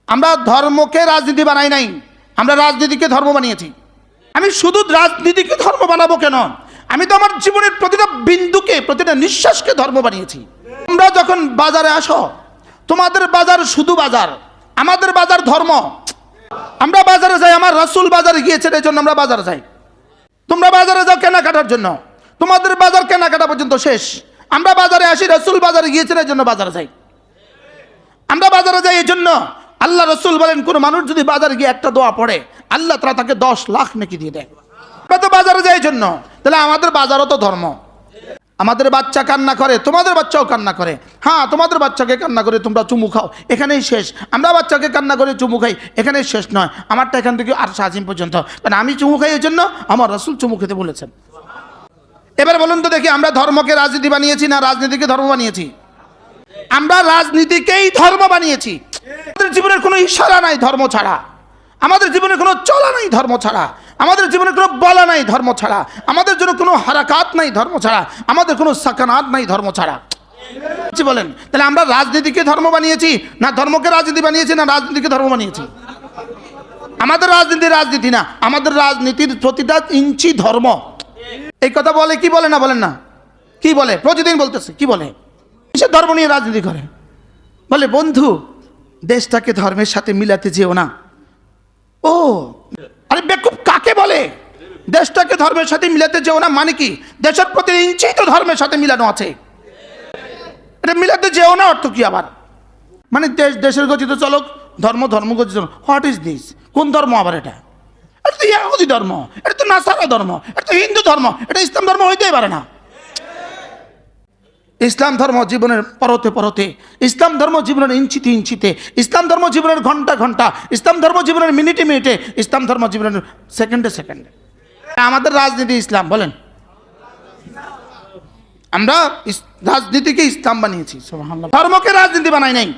আমরা ধর্মকে রাজনীতি বানাই নাই, আমরা রাজনীতিকে ধর্ম বানিয়েছি। আমি শুধু রাজনীতিকে ধর্ম বানাবো কেন, আমি তো আমার জীবনের প্রতিটা বিন্দুকে, প্রতিটা নিঃশ্বাসকে ধর্ম বানিয়েছি। তোমরা যখন বাজারে আসো, তোমাদের বাজার শুধু বাজার, আমাদের বাজার ধর্ম। আমরা বাজারে যাই, আমার রাসূল বাজারে গিয়েছেন এই জন্য আমরা বাজারে যাই। তোমরা বাজারে যাও কেনাকাটার জন্য, তোমাদের বাজার কেনাকাটা পর্যন্ত শেষ। আমরা বাজারে আসি, রাসূল বাজারে গিয়েছেন এই জন্য বাজারে যাই। আমরা বাজারে যাই এই জন্য আল্লাহ রাসূল বলেন, কোন মানুষ যদি বাজারে গিয়ে একটা দোয়া পড়ে আল্লাহ তাআলা তাকে 10 লাখ নেকি দিয়ে দেয়। আমরা তো বাজারে যাই এই জন্য, তাহলে আমাদের বাজারও তো ধর্ম। আমাদের বাচ্চা কান্না করে, তোমাদের বাচ্চাও কান্না করে। হ্যাঁ, তোমাদের বাচ্চাকে কান্না করে তোমরা চুমু খাও, এখানেই শেষ। আমরা বাচ্চাকে কান্না করে চুমু খাই, এখানেই শেষ নয়। আমারটা এখান থেকে আরশ আজিম পর্যন্ত, কারণ আমি চুমু খাই এই জন্য আমার রাসূল চুমু খেতে বলেছেন। এবার বলুন তো দেখি, আমরা ধর্মকে রাজনীতি বানিয়েছি না রাজনীতিকে ধর্ম বানিয়েছি? আমরা রাজনীতিকেই ধর্ম বানিয়েছি। আমাদের জীবনের কোনো ইশারা নাই ধর্ম ছাড়া, আমাদের জীবনে কোনো চলা নাই ধর্ম ছাড়া, আমাদের জীবনে কোনো বলা নাই ধর্ম ছাড়া, আমাদের জন্য কোনো হারাকাত নাই ধর্ম ছাড়া, আমাদের কোনো সাকানাত নাই ধর্ম ছাড়া। বলেন তাহলে আমরা রাজনীতিকে ধর্ম বানিয়েছি না ধর্মকে রাজনীতি বানিয়েছি না রাজনীতিকে ধর্ম বানিয়েছি? আমাদের রাজনীতি রাজনীতি না, আমাদের রাজনীতির প্রতিটা ইঞ্চি ধর্ম। এই কথা বলে কি বলে না, বলেন না? কি বলে? প্রতিদিন বলতেছে। কি বলে? কিসের ধর্ম নিয়ে রাজনীতি করে? বলে বন্ধু দেশটাকে ধর্মের সাথে মিলাতে যেও না। ও আরে বেকুব কাকে বলে দেশটাকে ধর্মের সাথে মিলাতে যেও না? মানে কি? দেশের প্রতি ইঞ্চি তো ধর্মের সাথে মিলানো আছে, এটা মিলাতে যেও না অর্থ কি আবার? মানে দেশের গতিতে চলক, ধর্ম ধর্ম গতি চলক। What is this? কোন ধর্ম আবার এটা? এটা তো ইহুদি ধর্ম, এটা তো নাসারা ধর্ম, এটা তো হিন্দু ধর্ম, এটা ইসলাম ধর্ম হইতেই পারে না। ইসলাম ধর্ম জীবনের পরতে পরতে, ইসলাম ধর্ম জীবনের ইঞ্চিতে ইঞ্চিতে, ইসলাম ধর্ম জীবনের ঘন্টা ঘন্টা, ইসলাম ধর্ম জীবনের মিনিটে মিনিটে, ইসলাম ধর্ম জীবনের সেকেন্ডে সেকেন্ডে। আমাদের রাজনীতি ইসলাম। বলেন আমরা রাজনীতিকে ইসলাম বানিয়েছি, সুবহানাল্লাহ। ধর্মকে রাজনীতি বানাই নাই।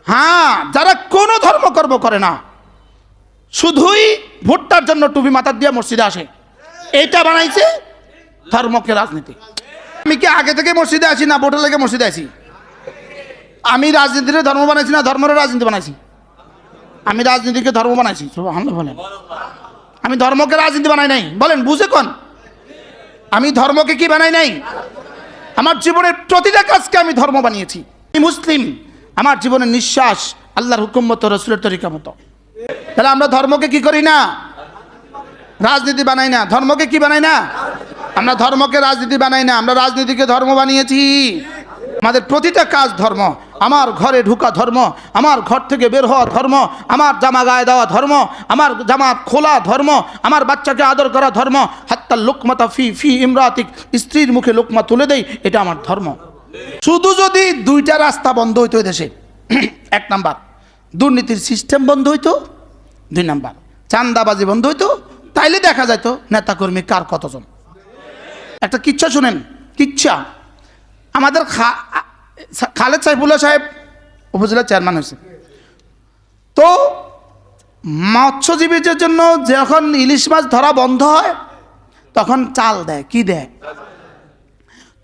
হ্যাঁ, যারা কোনো ধর্মকর্ম করে না, শুধুই ভোটটার জন্য টুপি মাথা দিয়ে মসজিদে আসে, এইটা বানাইছে ধর্মকে রাজনীতি। আমি কি আগে থেকে মসজিদে আসি না ভোটের লেগে মসজিদে আসি? আমি রাজনীতিকে ধর্ম বানাইছি না ধর্মের রাজনীতি বানাইছি? আমি রাজনীতিকে ধর্ম বানাইছি, সুবহানাল্লাহ বলেন। আমি ধর্মকে রাজনীতি বানাই নাই। বলেন বুঝে কোন? আমি ধর্মকে কি বানাই নাই? আমার জীবনের প্রতিটা কাজকে আমি ধর্ম বানিয়েছি। আমি মুসলিম, আমার জীবনের নিঃশ্বাস আল্লাহর হুকুম মতো, রাসূলের তরিকা মতো। তাহলে আমরা ধর্মকে কি করি না? রাজনীতি বানাই না। ধর্মকে কি বানাই না? আমরা ধর্মকে রাজনীতি বানাই না, আমরা রাজনীতিকে ধর্ম বানিয়েছি। আমাদের প্রতিটা কাজ ধর্ম। আমার ঘরে ঢুকা ধর্ম, আমার ঘর থেকে বের হওয়া ধর্ম, আমার জামা গায়ে দেওয়া ধর্ম, আমার জামা খোলা ধর্ম, আমার বাচ্চাকে আদর করা ধর্ম, হাত্তা লোকমাতা ফি ফি ইমরাতিক, স্ত্রীর মুখে লোকমা তুলে দেই, এটা আমার ধর্ম। শুধু যদি দুইটা রাস্তা বন্ধ হইতো দেশে, 1 নাম্বার দুর্নীতির সিস্টেম বন্ধ হইতো, 2 নাম্বার চাঁদাবাজি বন্ধ হইতো, তাইলে দেখা যাইতো নেতাকর্মী কার কতজন। একটা কিচ্ছা শুনেন, কিচ্ছা। আমাদের খালেদ সাইফুল্লাহ সাহেব উপজেলার চেয়ারম্যান হয়েছে, তো মৎস্যজীবীদের জন্য যখন ইলিশ মাছ ধরা বন্ধ হয় তখন চাল দেয়। কি দেয়?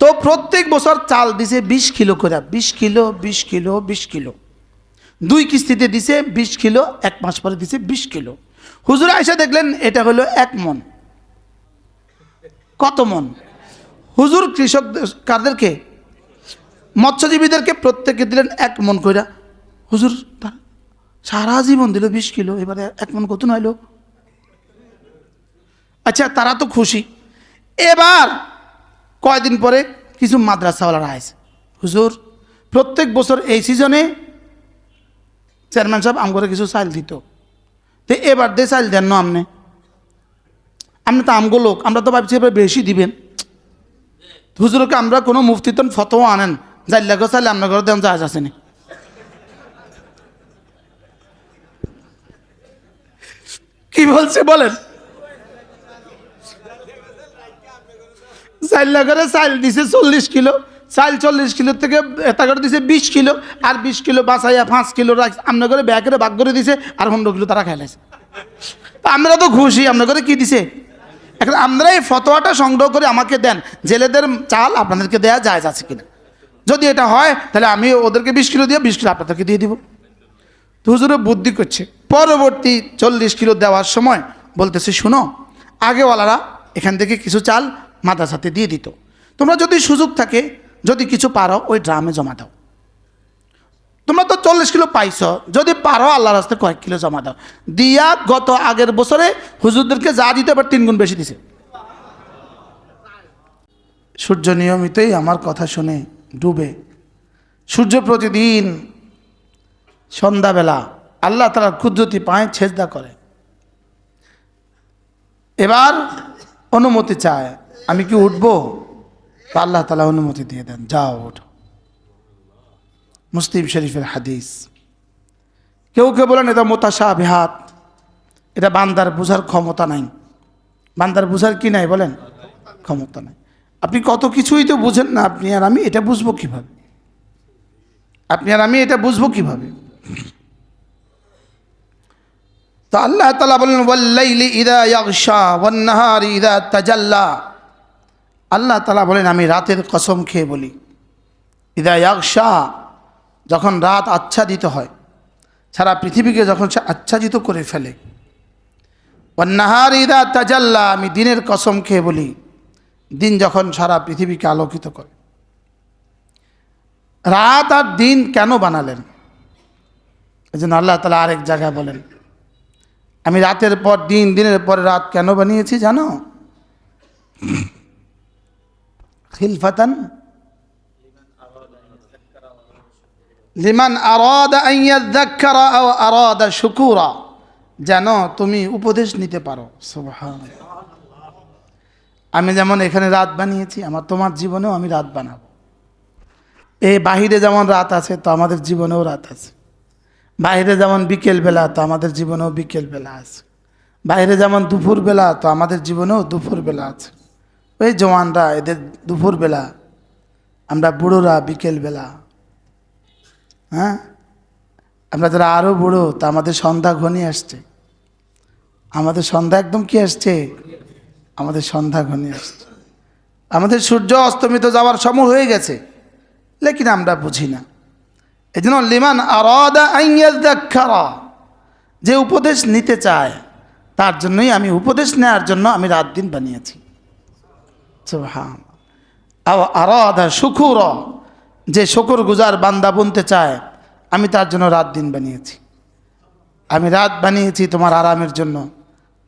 তো প্রত্যেক বছর চাল দিছে 20 কিলো করে, 20 কিলো 20 কিলো 20 কিলো, 2 কিস্তিতে দিছে 20 কিলো, 1 মাস পরে দিছে 20 কিলো। হুজুর আইসা দেখলেন এটা হলো 1 মন। কত মন? হুজুর কৃষক কাদেরকে, মৎস্যজীবীদেরকে প্রত্যেকে দিলেন 1 মন কইরা। হুজুর সারা জীবন দিল 20 কিলো, এবারে 1 মন কত নইল? আচ্ছা, তারা তো খুশি। এবার কয়দিন পরে কিছু মাদ্রাসাওয়ালারা আইছে, হুজুর প্রত্যেক বছর এই সিজনে চেয়ারম্যান সাহেব আমগরে কিছু চাল দিত, তো এবার দিয়ে চাল দেন না আপনি? আপনি তো আমগো লোক, আমরা তো ভাবছি এবার বেশি দিবেন। হুজুরকে আমরা কোনো মুফতিতন ফতোয়া আনেন, জাল্লাগো চাইলে আপনার ঘরে দেন, জাহাজ আসেনি। কি বলছে বলেন? জাল্লাগরে চাল দিছে 40 কিলো, চাল 40 কিলো থেকে এটা করে দিছে 20 কিলো, আর 20 কিলো বাঁচাইয়া 5 কিলো রাখ আপনার ঘরে ব্যাগ করে ভাগ করে দিছে, আর 15 কিলো তারা খাইলাইছে। আমরা তো খুশি। আপনার ঘরে কি দিছে? এখন আমরা এই ফতোয়াটা সংগ্রহ করে আমাকে দেন, জেলেদের চাল আপনাদেরকে দেয়া জায়েজ আছে কিনা। যদি এটা হয় তাহলে আমি ওদেরকে 20 কিলো দিয়ে 20 কিলো আপনাদেরকে দিয়ে দিব। তো হুজুরে বুদ্ধি করছে, পরবর্তী 40 কিলো দেওয়ার সময় বলতেছে, শুনো, আগেওয়ালারা এখান থেকে কিছু চাল মাদ্রাসাতে দিয়ে দিত, তোমরা যদি সুযোগ থাকে, যদি কিছু পারো ওই ড্রামে জমা দাও। তোমরা তো 40 কিলো পাইছ, যদি পারো আল্লাহর রাস্তায় কয়েক কিলো জমা দাও। দিয়া গত আগের বছরে হুজুরদেরকে যা দিতে আবার 3 গুণ বেশি দিছে। সূর্য নিয়মিতই আমার কথা শুনে ডুবে। সূর্য প্রতিদিন সন্ধ্যাবেলা আল্লাহ তাআলার কুদরতি পায়ে সেজদা করে। এবার অনুমতি চায়, আমি কি উঠবো? আল্লাহ তাআলা অনুমতি দিয়ে দেন, যাও ওঠো। মুসলিম শরীফের হাদিস। কেউ কেউ বলেন এটা মুতাশাবিহাত, এটা বান্দার বুঝার ক্ষমতা নাই। বান্দার বুঝার কি নাই বলেন? ক্ষমতা নাই। আপনি কত কিছুই তো বুঝেন না, আপনি আর আমি এটা বুঝবো কিভাবে? আপনি আর আমি এটা বুঝবো কিভাবে? তো আল্লাহ তাআলা বলেন, ওয়াল্লাইলি ইযা ইয়াগশা ওয়ান নাহারি ইযা তাজাল্লা। আল্লাহ তাআলা বলেন, আমি রাতের কসম খেয়ে বলি, ইযা ইয়াগশা, যখন রাত আচ্ছাদিত হয়, সারা পৃথিবীকে যখন সে আচ্ছাদিত করে ফেলে। ওয়ান নাহারি ইযা তাজাল্লা, আমি দিনের কসম খেয়ে বলি, দিন যখন সারা পৃথিবীকে আলোকিত করে। রাত আর দিন কেন বানালেন? এই জন্য আল্লাহ তাআলা আরেক জায়গায় বলেন, আমি রাতের পর দিন, দিনের পরে রাত কেন বানিয়েছি জানো? খিলফাতান লিমান আরাদা আন ইয়াযাক্কারা আও আরাদা শুকুরা, যেন তুমি উপদেশ নিতে পারো। সুবহানাল্লাহ। আমি যেমন এখানে রাত বানিয়েছি, আমার তোমার জীবনেও আমি রাত বানাবো। এই বাহিরে যেমন রাত আছে, তো আমাদের জীবনেও রাত আছে। বাইরে যেমন বিকেলবেলা, তো আমাদের জীবনেও বিকেলবেলা আছে। বাইরে যেমন দুপুরবেলা, তো আমাদের জীবনেও দুপুরবেলা আছে। ওই জওয়ানরা এদের দুপুরবেলা, আমরা বুড়োরা বিকেলবেলা। হ্যাঁ, আমরা যারা আরও বুড়ো, তা আমাদের সন্ধ্যা ঘনিয়ে আসছে। আমাদের সন্ধ্যা একদম কি আসছে? আমাদের সন্ধ্যা ঘনিয়ে আসছে। আমাদের সূর্য অস্তমিত যাওয়ার সময় হয়ে গেছে, লেকিন আমরা বুঝি না। এই জন্য লিমান আরাদা আন ইয়াযাক্কারা, যে উপদেশ নিতে চায় তার জন্যই আমি উপদেশ নেওয়ার জন্য আমি রাত দিন বানিয়েছি। সুবহানাল্লাহ। আও আরাদা শুকুরা, যে শুকর গুজার বান্দা বনতে চায়, আমি তার জন্য রাত দিন বানিয়েছি। আমি রাত বানিয়েছি তোমার আরামের জন্য,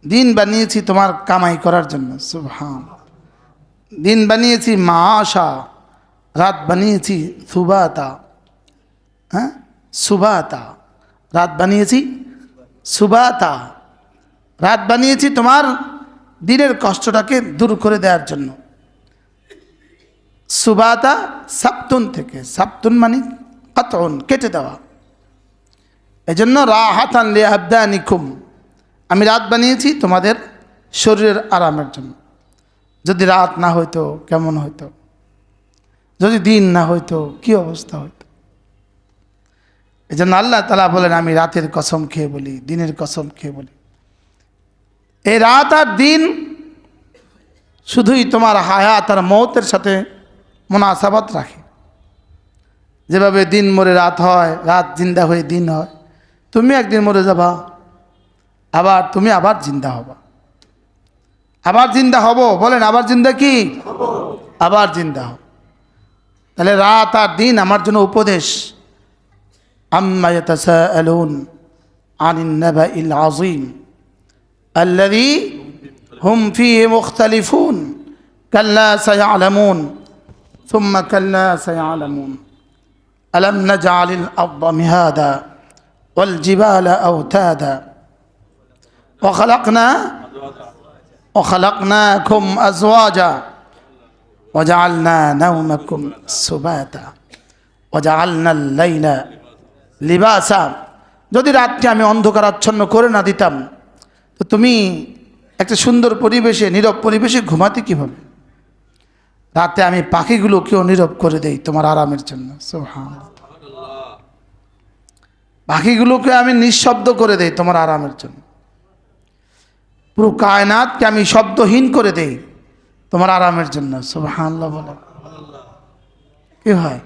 দিন বানিয়েছি তোমার কামাই করার জন্য। সুবহানাল্লাহ। দিন বানিয়েছি মাশা, রাত বানিয়েছি সুবাতা। হ্যাঁ, সুবাতা, রাত বানিয়েছি সুবাতা। রাত বানিয়েছি তোমার দিনের কষ্টটাকে দূর করে দেওয়ার জন্য। সুবাতা সাবতুন থেকে, সাবতুন মানে কাতউন, কেটে দেওয়া। এই জন্য রাহাতান লিআবদানিকুম, আমি রাত বানিয়েছি তোমাদের শরীরের আরামের জন্য। যদি রাত না হইতো কেমন হইতো? যদি দিন না হইতো কি অবস্থা হইতো? এই জন্য আল্লাহ তাআলা বলেন, আমি রাতের কসম খেয়ে বলি, দিনের কসম খেয়ে বলি। এই রাত আর দিন শুধুই তোমার হায়াত আর মৌতের সাথে মুনাসাবাত রাখে। যেভাবে দিন মরে রাত হয়, রাত জিন্দা হয়ে দিন হয়, তুমি একদিন মরে যাবা, আবার তুমি আবার জিন্দা হবা। আবার জিন্দা হব, বলেন আবার জিন্দা কি? আবার জিন্দা হব। তাহলে রাত আর দিন আমার জন্য উপদেশ। আম্মা ইয়াতাসাআলুন আনিন নাবাইল আযীম আল্লাযী হুম ফীহি মুখতালিফুন কাল্লা সায়ালামুন সুম্মা কাল্লা সায়ালামুন আলাম নাজআলিল আরদা মিহাদা ওয়াল জিবালা আওতাদা ওয়া খালাকনাকুম আজওয়াজা وجعلنا نومكم سباتا وجعلنا الليل لباسا। যদি রাতকে আমি অন্ধকারাচ্ছন্ন করে না দিতাম, তো তুমি একটা সুন্দর পরিবেশে, নীরব পরিবেশে ঘুমাতে কিভাবে? রাতে আমি পাখিগুলোকেও নীরব করে দেই তোমার আরামের জন্য। সুবহানাল্লাহ। পাখিগুলোকে আমি নিঃশব্দ করে দেই তোমার আরামের জন্য। পুরো কায়নাতকে আমি শব্দহীন করে দেই তোমার আরামের জন্য। সুবহানাল্লাহ বলো। কি হয়?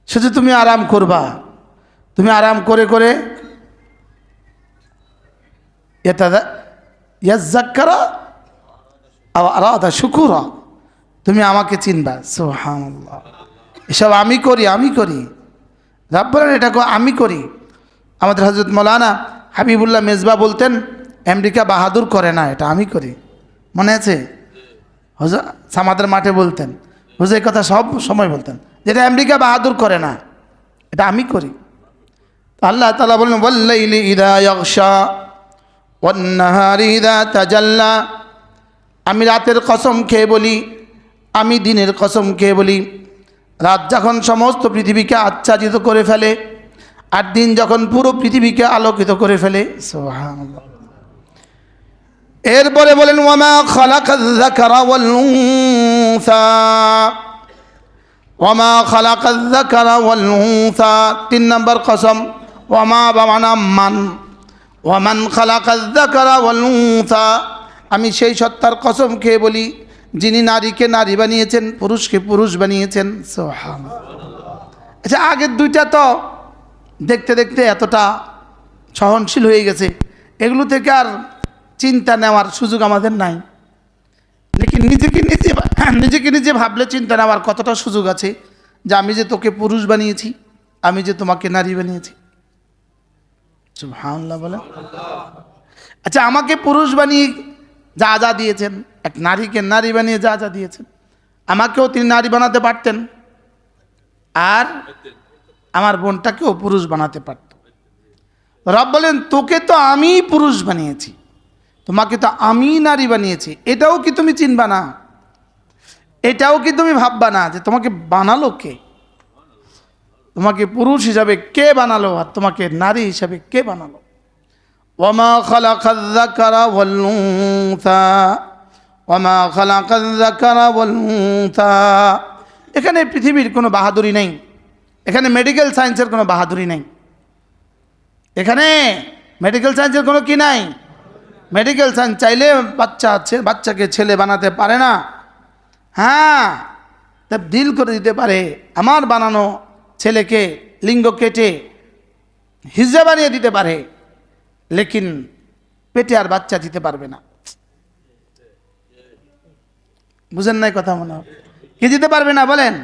শুধু তুমি আরাম করবা, তুমি আরাম করে করে ইয়াজ্জাক্কারা আও আরাদা শুকুরা, তুমি আমাকে চিনবা। সুবহানাল্লাহ। এসব আমি করি রাব্বুল আলামিন, এটা আমি করি। আমাদের হযরত মাওলানা হাবিবুল্লাহ মেজবা বলতেন, আমেরিকা বাহাদুর করে না, এটা আমি করি। মনে আছে? হুজুর সামাদের মাঠে বলতেন, হুজুর এই কথা সব সময় বলতেন, যেটা আমেরিকা বাহাদুর করে না, এটা আমি করি। আল্লাহ তাআলা বলেন, ওয়াল্লাইলি ইযা ইয়াগশা ওয়ান নাহারি ইযা তাজাল্লা, আমি রাতের কসম খেয়ে বলি, আমি দিনের কসম খেয়ে বলি, রাত যখন সমস্ত পৃথিবীকে আচ্ছাদিত করে ফেলে আর দিন যখন পুরো পৃথিবীকে আলোকিত করে ফেলে। সুবহানাল্লাহ। এরপরে বলেন, ওয়ামা খালাকায যাকারা ওয়াল উনসা, ওয়ামা খালাকায যাকারা ওয়াল উনসা, 3 নম্বর কসম। ওয়ামা বামানা মান, ওয়ামান খালাকায যাকারা ওয়াল উনসা, আমি সেই সত্তার কসম খেয়ে বলি যিনি নারীকে নারী বানিয়েছেন, পুরুষকে পুরুষ বানিয়েছেন। সুবহানাল্লাহ। আচ্ছা, আগের দুইটা তো দেখতে দেখতে এতটা সহনশীল হয়ে গেছে, এগুলো থেকে আর চিন্তা নেওয়ার সুযোগ আমাদের নাই। লেকিন নিজেকে নিজে ভাবলে চিন্তা নেওয়ার কতটা সুযোগ আছে, যে আমি যে তোকে পুরুষ বানিয়েছি, আমি যে তোমাকে নারী বানিয়েছি। সুবহানাল্লাহ বলে। আচ্ছা, আমাকে পুরুষ বানিয়ে যা যা দিয়েছেন, এক নারীকে নারী বানিয়ে যা যা দিয়েছেন, আমাকেও তিনি নারী বানাতে পারতেন, আর আমার বোনটাকেও পুরুষ বানাতে পারত। রব বলেন, তোকে তো আমি পুরুষ বানিয়েছি, তোমাকে তো আমি নারী বানিয়েছি, এটাও কি তুমি চিনবা না? এটাও কি তুমি ভাববা না যে তোমাকে বানালো কে? তোমাকে পুরুষ হিসাবে কে বানালো আর তোমাকে নারী হিসাবে কে বানালো? ওয়ামা খালাকায যাকারা ওয়াল উনসা, ওয়ামা খালাকায যাকারা ওয়াল উনসা। এখানে পৃথিবীর কোনো বাহাদুরি নেই, এখানে মেডিকেল সায়েন্সের কোনো বাহাদুরি নেই, এখানে মেডিকেল সায়েন্সের কোনো কি নাই। মেডিকেল সায়েন্স চাইলে বাচ্চাকে ছেলে বানাতে পারে না। হ্যাঁ, তাবদীল করে দিতে পারে, আমার বানানো ছেলেকে লিঙ্গ কেটে হিজড়া বানিয়ে দিতে পারে, লেকিন পেটে আর বাচ্চা দিতে পারবে না। বুঝেন নাই কথা? মনে হয় কি দিতে পারবে না? বলেন,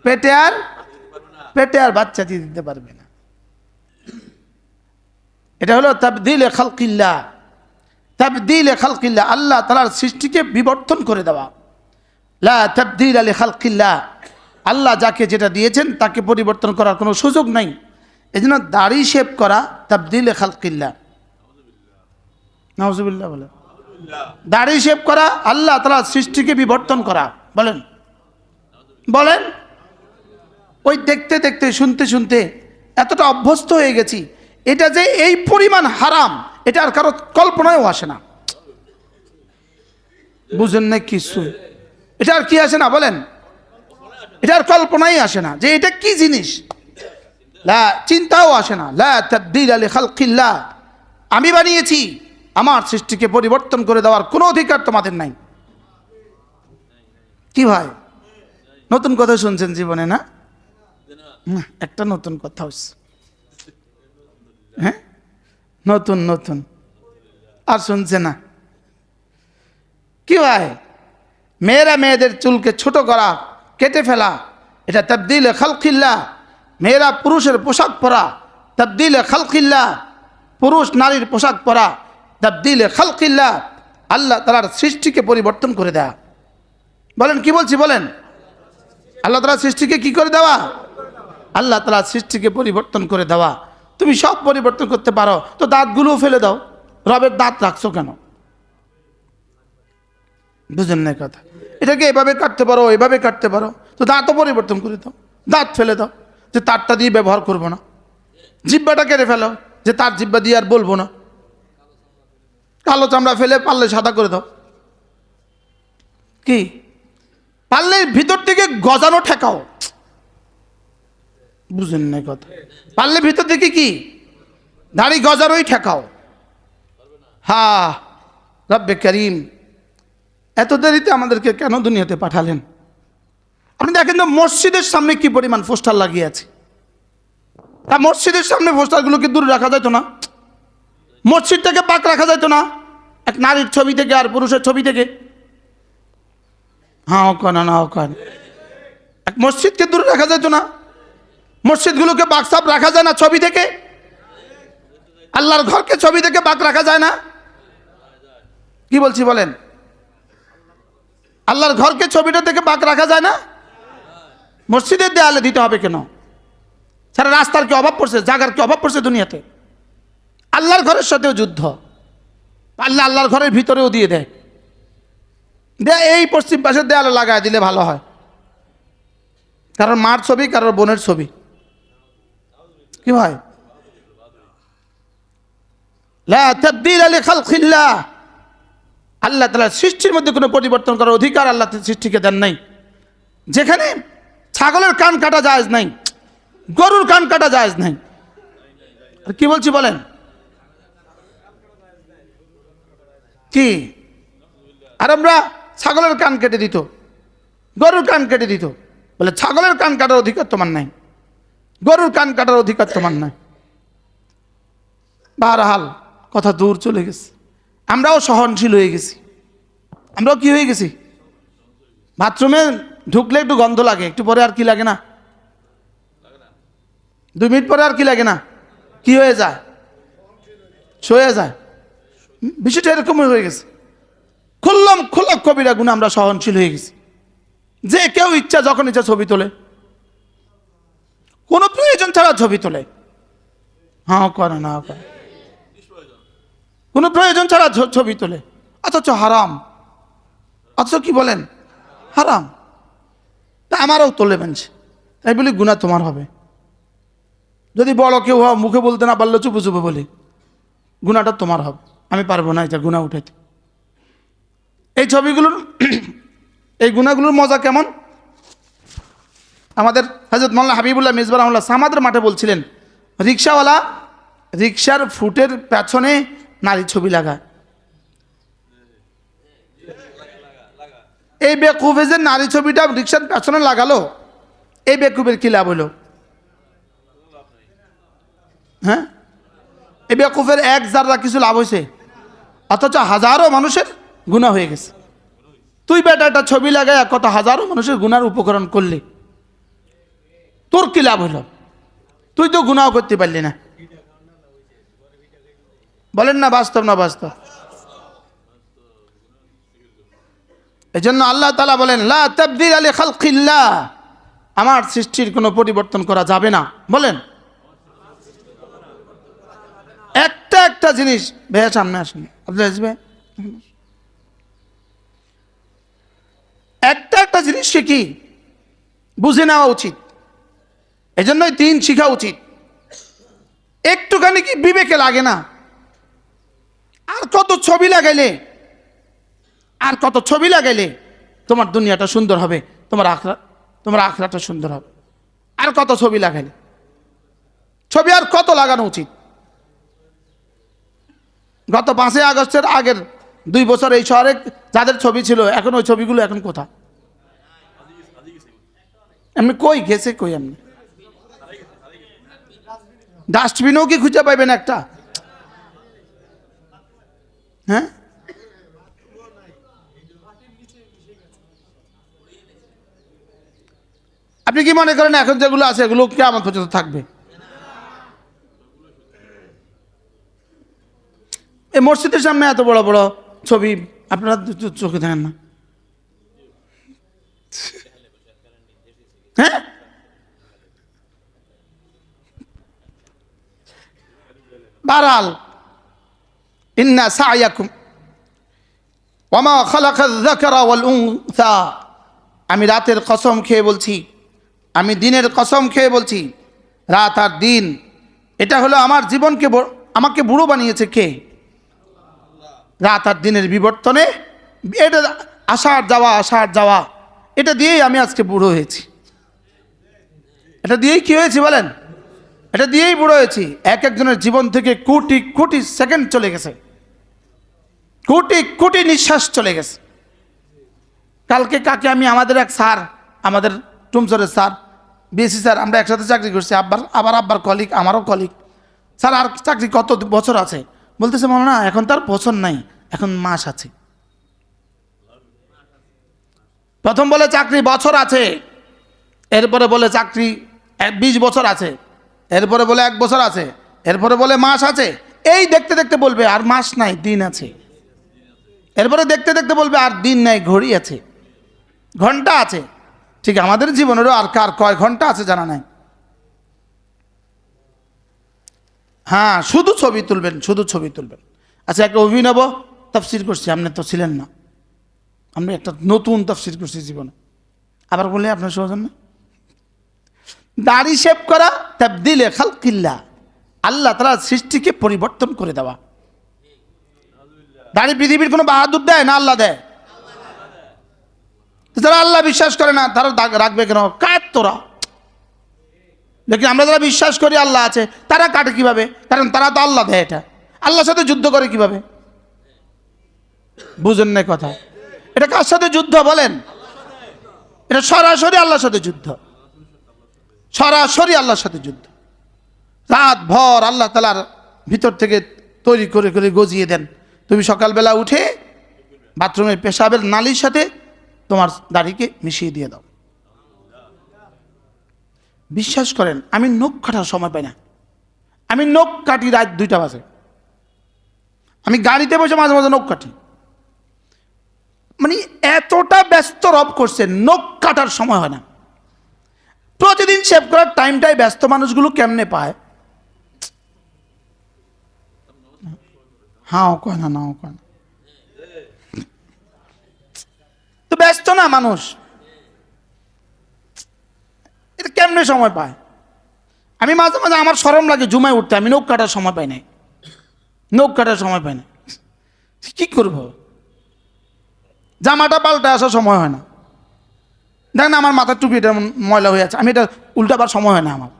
পেটে আর বাচ্চা দিতে পারবে না। এটা হলো তাবদীলে খালকিল্লাহ। তাবদীলে খালকিল্লাহ, আল্লাহ তাআলার সৃষ্টিকে বিবর্তন করে দেওয়া। লা তাবদীলা লিখালকিল্লাহ, আল্লাহ যাকে যেটা দিয়েছেন তাকে পরিবর্তন করার কোনো সুযোগ নাই। এজন্য দাড়ি শেভ করা তাবদীলে খালকিল্লাহ। নাউজুবিল্লাহ বলে। দাড়ি শেভ করা আল্লাহ তাআলার সৃষ্টিকে বিবর্তন করা। বলেন বলেন। ওই দেখতে দেখতে শুনতে শুনতে এতটা অভ্যস্ত হয়ে গেছি, এটা যে এই পরিমাণ হারাম এটা আর কারো কল্পনায়ও আসে না। বুঝেন না কিছু? এটা আর কি আসে না? বলেন, এটা আর কল্পনাই আসে না যে এটা কি জিনিস, লা চিন্তাও আসে না। লা তাবদীলা লিখালকিল্লাহ, আমি বানিয়েছি, আমার সৃষ্টিকে পরিবর্তন করে দেওয়ার কোনো অধিকার তোমাদের নাই। কি ভাই, নতুন কথা শুনছেন জীবনে না? একটা নতুন কথা হচ্ছে, হ্যাঁ, নতুন নতুন আর শুনছে না। কি ভাই, মেয়েরা মেয়েদের চুলকে ছোট করা, কেটে ফেলা, এটা তাবদীলে খালকিল্লাহ। মেয়েরা পুরুষের পোশাক পরা, তাবদীলে খালকিল্লাহ। পুরুষ নারীর পোশাক পরা, তাবদীলে খালকিল্লাহ। আল্লাহ তাআলার সৃষ্টিকে পরিবর্তন করে দেয়া। বলেন কি বলছি? বলেন, আল্লাহ তাআলার সৃষ্টিকে কি করে দেওয়া? আল্লাহ তাআলার সৃষ্টিকে পরিবর্তন করে দেওয়া। তুমি সব পরিবর্তন করতে পারো, তো দাঁতগুলোও ফেলে দাও। রবের দাঁত রাখছো কেন? বুঝেন না কথা? এটাকে এভাবে কাটতে পারো, এভাবে কাটতে পারো, তো দাঁতও পরিবর্তন করে দাও, দাঁত ফেলে দাও, যে তারটা দিয়ে ব্যবহার করবো না। জিব্বাটা কেটে ফেলো, যে তার জিব্বা দিয়ে আর বলবো না। কালো চামড়া ফেলে পারলে সাদা করে দাও। কি পারলে ভিতর থেকে গজানো ঠেকাও। বুঝেন না কথা? পারলে ভিতর থেকে কি দাড়ি গজানোই ঠেকাও। হ্যাঁ, রব্বে করিম এত দেরিতে আমাদেরকে কেন দুনিয়াতে পাঠালেন? আপনি দেখেন তো মসজিদের সামনে কি পরিমাণ পোস্টার লাগিয়ে আছে। তা মসজিদের সামনে পোস্টারগুলোকে দূরে রাখা যায় তো না? মসজিদটাকে পাক রাখা যেত না এক নারীর ছবি থেকে আর পুরুষের ছবি থেকে? হ্যাঁ ওখানে না ওখানে এক মসজিদকে দূরে রাখা যেত না? মসজিদগুলোকে বাকসাপ রাখা যায় না ছবি থেকে? আল্লাহর ঘরকে ছবি থেকে বাক রাখা যায় না? কি বলছি বলেন? আল্লাহর ঘরকে ছবিটা থেকে বাক রাখা যায় না? মসজিদের দেয়ালে দিতে হবে কেন? সারা রাস্তার কি অভাব পড়ছে? জায়গার কি অভাব পড়ছে দুনিয়াতে? আল্লাহর ঘরের সাথেও যুদ্ধ। আল্লাহর ঘরের ভিতরেও দিয়ে দেয়, এই পশ্চিম পাশের দেয়ালে লাগায় দিলে ভালো হয়। কারোর মার ছবি, কারোর বোনের ছবি, কি হয়? লা তাবদীলা লিখালকিল্লাহ, আল্লাহ তাআলার সৃষ্টির মধ্যে কোনো পরিবর্তন করার অধিকার আল্লাহ সৃষ্টিকে দেন নাই। যেখানে ছাগলের কান কাটা জায়েজ নাই, গরুর কান কাটা জায়েজ নাই। আর কি বলছি বলেন? কি আর আমরা ছাগলের কান কেটে দিত, গরুর কান কেটে দিত, বলে ছাগলের কান কাটার অধিকার তোমার নাই, গরুর কান কাটার অধিকার তোমার নাই। বারহাল কথা দূর চলে গেছে, আমরাও সহনশীল হয়ে গেছি। আমরাও কি হয়ে গেছি? বাথরুমে ঢুকলে একটু গন্ধ লাগে, একটু পরে আর কি লাগে না? 2 মিনিট পরে আর কি লাগে না? কি হয়ে যায়? সয়ে যায়। বিষয়টা এরকমই হয়ে গেছে। খুললাম খোলা কবিরা গুণে আমরা সহনশীল হয়ে গেছি। যে কেউ ইচ্ছা যখন ইচ্ছা ছবি তোলে, কোনো প্রয়োজন ছাড়া ছবি তোলে। হ্যাঁ করে না করে, কোনো প্রয়োজন ছাড়া ছবি তোলে, অথচ হারাম। অথচ কি বলেন? হারাম। তা আমারও তোলে মানছে, তাই বলি গুনাহ তোমার হবে। যদি বড় কেউ হও, মুখে বলতে না পারলে চুপে চুপে বলি, গুনাহটা তোমার হবে। আমি পারবো না এটা গুনাহ উঠাইতে। এই ছবিগুলোর এই গুনাহগুলোর মজা কেমন? আমাদের হযরত মাওলানা হাবিবুল্লাহ মিসবাহ রাহমাতুল্লাহ সামাদের মাঠে বলছিলেন, রিকশাওয়ালা রিকশার ফুটের পেছনে নারী ছবি লাগায়। এই বেকুফে যে নারী ছবিটা রিকশার পেছনে লাগালো, এই বেকুফের কি লাভ হলো? হ্যাঁ, এই বেকুফের এক জাররা কিছু লাভ হয়েছে? অথচ হাজারো মানুষের গুনাহ হয়ে গেছে। তুই বেটা একটা ছবি লাগায় কত হাজারো মানুষের গুনার উপকরণ করলি, তোর কি লাভ হলো? তুই তো গুনাহ করতে পারলি না। বলেন না বাস্তব না বাস্তব? এই জন্য আল্লাহ তাআলা বলেন, লা তাবদীলা লিখালকিল্লাহ, আমার সৃষ্টির কোনো পরিবর্তন করা যাবে না। বলেন একটা একটা জিনিস। ভাইয়া সামনে আসেন, আপনার আসবে। একটা একটা জিনিসকে কি বুঝে নেওয়া উচিত। এই জন্যই দিন শিখা উচিত। একটুখানি কি বিবেকে লাগে না? আর কত ছবি লাগাইলে, আর কত ছবি লাগাইলে তোমার দুনিয়াটা সুন্দর হবে, তোমার আখরাটা সুন্দর হবে। আর কত ছবি লাগাইলে? ছবি আর কত লাগানো উচিত? গত 5ই আগস্টের আগের 2 বছর এই শহরে যাদের ছবি ছিল, এখন ওই ছবিগুলো এখন কোথায়? এমনি কই গেছে? কই এমনি ডাস্টবিনও কি খুঁজে পাইবেন একটা? হ্যাঁ, আপনি কি মনে করেন এখন যেগুলো আছে এগুলো কিয়ামত পর্যন্ত থাকবে? এই মসজিদের সামনে এত বড় বড় ছবি আপনারা চোখে দেখেন না? হ্যাঁ, বারহাল ইন্না সা'য়াকুম ওয়া মা খালাকায যাকারা ওয়াল উনসা, আমি রাতের কসম খেয়ে বলছি, আমি দিনের কসম খেয়ে বলছি, রাত আর দিন এটা হলো আমার জীবনকে, আমাকে বুড়ো বানিয়েছে কে? রাত আর দিনের বিবর্তনে, এটা আসার যাওয়া, এটা দিয়েই আমি আজকে বুড়ো হয়েছি। এটা দিয়েই কি হয়েছি বলেন? এটা দিয়েই বুড়ো হয়েছি। এক একজনের জীবন থেকে কোটি কোটি সেকেন্ড চলে গেছে, কোটি কোটি নিঃশ্বাস চলে গেছে। কালকে কাকে আমি, আমাদের এক স্যার, আমাদের টুমসরের স্যার, বিএসসি স্যার, আমরা একসাথে চাকরি করছি। আব্বার কলিগ, আমারও কলিগ। স্যার আর চাকরি কত বছর আছে? বলতেছে মাওলানা এখন তার বছর নাই, এখন মাস আছে। প্রথম বলে চাকরি বছর আছে, এরপরে বলে চাকরি 20 বছর আছে, এরপরে বলে 1 বছর আছে, এরপরে বলে মাস আছে। এই দেখতে দেখতে বলবে আর মাস নাই, দিন আছে। এরপরে দেখতে দেখতে বলবে আর দিন নাই, ঘড়ি আছে, ঘন্টা আছে। ঠিক আমাদের জীবনেরও আর কার কয় ঘন্টা আছে জানা নাই। হ্যাঁ, শুধু ছবি তুলবেন, শুধু ছবি তুলবেন। আচ্ছা, একটা অভিনব তাফসির করছি, আপনি তো ছিলেন না, আমি একটা নতুন তাফসির করছি জীবনে। আবার বলে আপনার সৌজন্য, দাড়ি শেভ করা তাবদিলে খালকিল্লাহ, আল্লাহ তাআলার সৃষ্টিকে পরিবর্তন করে দেওয়া। দাড়ি পৃথিবীর কোনো বাহাদুর দেয় না, আল্লাহ দেয়। যারা আল্লাহ বিশ্বাস করে না তারা দাগ রাখবে কেন? কাট তোরা। দেখি আমরা যারা বিশ্বাস করি আল্লাহ আছে, তারা কাটে কিভাবে? কারণ তারা তো আল্লাহ দেয়। এটা আল্লাহর সাথে যুদ্ধ করে কিভাবে? বুঝেন না কথা? এটা কার সাথে যুদ্ধ বলেন? এটা সরাসরি আল্লাহর সাথে যুদ্ধ, সরাসরি আল্লাহর সাথে যুদ্ধ। রাত ভর আল্লাহ তাআলার ভিতর থেকে তৈরি করে করে গজিয়ে দেন। তুমি সকালবেলা উঠে বাথরুমের পেশাবের নালীর সাথে তোমার দাড়িকে মিশিয়ে দিয়ে দাও। বিশ্বাস করেন, আমি নখ কাটার সময় পাই না। আমি নখ কাটি রাত 2টা বাজে। আমি গাড়িতে বসে মাঝে মাঝে নখ কাটি। মানে এতটা ব্যস্ত রব করছে, নখ কাটার সময় হয় না। প্রতিদিন শেভ করার টাইমটাই ব্যস্ত মানুষগুলো কেমনে পায়? হ্যাঁ কয় না, নাও কয় না, তো ব্যস্ত না মানুষ, এটা কেমনে সময় পায়? আমি মাঝে মাঝে আমার শরম লাগে জুমায় উঠতে, আমি নখ কাটার সময় পাই নাই, নখ কাটার সময় পাই না। কি করব? জামাটা পাল্টে আসার সময় হয় না। দেখেন আমার মাথার টুপি এটা ময়লা হয়ে আছে, আমি এটা উল্টাবার সময় হয় না আমার।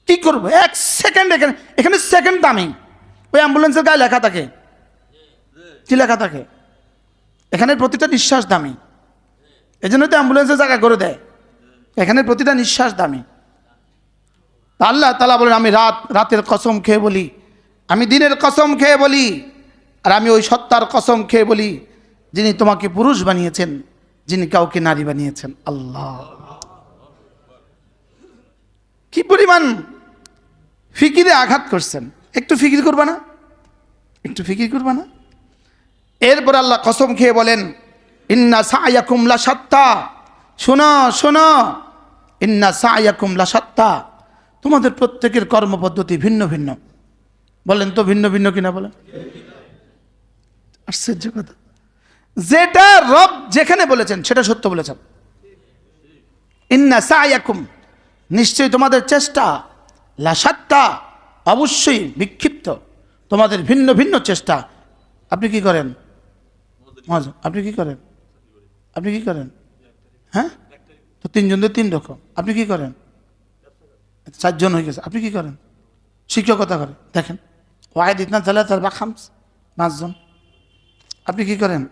কি করবো? 1 সেকেন্ড এখানে সেকেন্ড দামি। ওই অ্যাম্বুলেন্সের গায়ে লেখা থাকে, কি লেখা থাকে? এখানে প্রতিটা নিঃশ্বাস দামি। এই জন্য তো অ্যাম্বুলেন্সের জায়গা করে দেয়। এখানে প্রতিটা নিঃশ্বাস দামি। আল্লাহ তাআলা বলেন, আমি রাতের কসম খেয়ে বলি, আমি দিনের কসম খেয়ে বলি, আর আমি ওই সত্তার কসম খেয়ে বলি যিনি তোমাকে পুরুষ বানিয়েছেন, যিনি কাউকে নারী বানিয়েছেন। আল্লাহ, কি পরিমাণ ফিকিরে আঘাত করছেন। একটু ফিকির করবা না? একটু ফিকির করবা না? এরপর আল্লাহ কসম খেয়ে বলেন, ইন্না সায়াকুম লাশাত্তা, শোনো শোনো, ইন্না সায়াকুম লাশাত্তা, তোমাদের প্রত্যেকের কর্মপদ্ধতি ভিন্ন ভিন্ন। বলেন তো ভিন্ন ভিন্ন কিনা বলেন? আশ্চর্য কথা, যেটা রব যেখানে বলেছেন সেটা সত্য বলেছেন। ইন্না সায়াকুম, নিশ্চয়ই তোমাদের চেষ্টা, লাশাত্তা, অবশ্যই বিক্ষিপ্ত, তোমাদের ভিন্ন ভিন্ন চেষ্টা। আপনি কি করেন? আপনি কি করেন? আপনি কি করেন? হ্যাঁ, তো 3 জন 3 রকম। আপনি কি করেন? 4 জন হয়ে গেছে। আপনি কি করেন? শিক্ষকতা করেন। দেখেন, ওয়াহিদ ইতনা তালা তার বা খামস, 5 জন। আপনি কি করেন?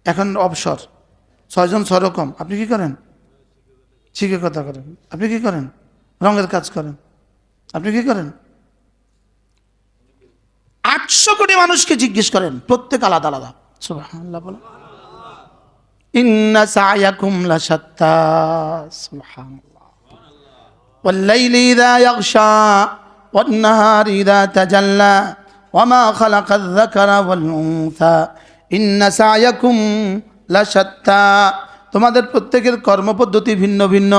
এখন অবসর, 6 জন 6 রকম। আপনি কি করেন? শিক্ষকতা করেন। আপনি কি করেন? রঙের কাজ করেন। আপনি কি করেন? 800 কোটি মানুষকে জিজ্ঞেস করেন, প্রত্যেক আলাদা আলাদা। সুবহানাল্লাহ বলেন। ইন্না সায়াকুম লাশাত্তা, সুবহানাল্লাহ। ওয়াল লাইলি ইযা ইয়াগশা ওয়ান নাহারি ইযা তাজাল্লা ওয়া মা খালাকায যাকারা ওয়াল উনসা ইন্না সায়াকুম লাশাত্তা, তোমাদের প্রত্যেকের কর্মপদ্ধতি ভিন্ন ভিন্ন,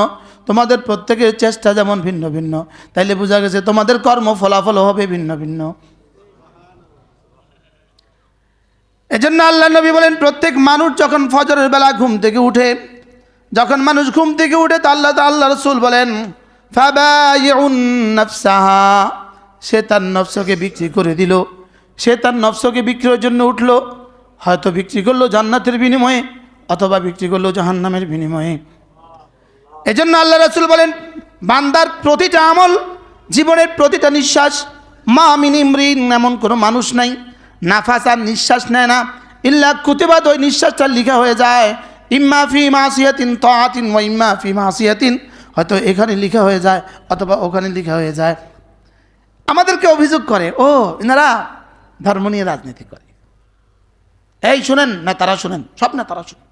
তোমাদের প্রত্যেকের চেষ্টা যেমন ভিন্ন ভিন্ন, তাইলে বোঝা গেছে তোমাদের কর্ম ফলাফল হবে ভিন্ন ভিন্ন। এজন্য আল্লাহ নবী বলেন, প্রত্যেক মানুষ যখন ফজরের বেলা ঘুম থেকে উঠে, যখন মানুষ ঘুম থেকে উঠে, তো আল্লাহ রাসূল বলেন, ফাবাইউন নাফসাহা, সে তার নফসকে বিক্রি করে দিল। সে তার নফসকে বিক্রির জন্য উঠলো, হয়তো বিক্রি করলো জান্নাতের বিনিময়ে, অথবা বিক্রি করলো জাহান্নামের বিনিময়ে। এজন্য আল্লাহ রাসূল বলেন, বান্দার প্রতিটা আমল, জীবনের প্রতিটা নিঃশ্বাস, মা মিন ইমরিন, এমন কোনো মানুষ নাই নাফাসার নিঃশ্বাস নেয় না, ইল্লা কুতিবাত, ওই নিঃশ্বাসটা লিখা হয়ে যায়, ইম্মা ফি মাসিয়াতিন তাআতিন ওয়া ইম্মা ফি মাসিয়াতিন, হয়তো এখানে লিখা হয়ে যায় অথবা ওখানে লিখা হয়ে যায়। আমাদের আমাদেরকে অভিযোগ করে, ও এনারা ধর্ম নিয়ে রাজনীতি করে। এই শুনেন না, তারা শুনেন, সব না তারা শুনেন,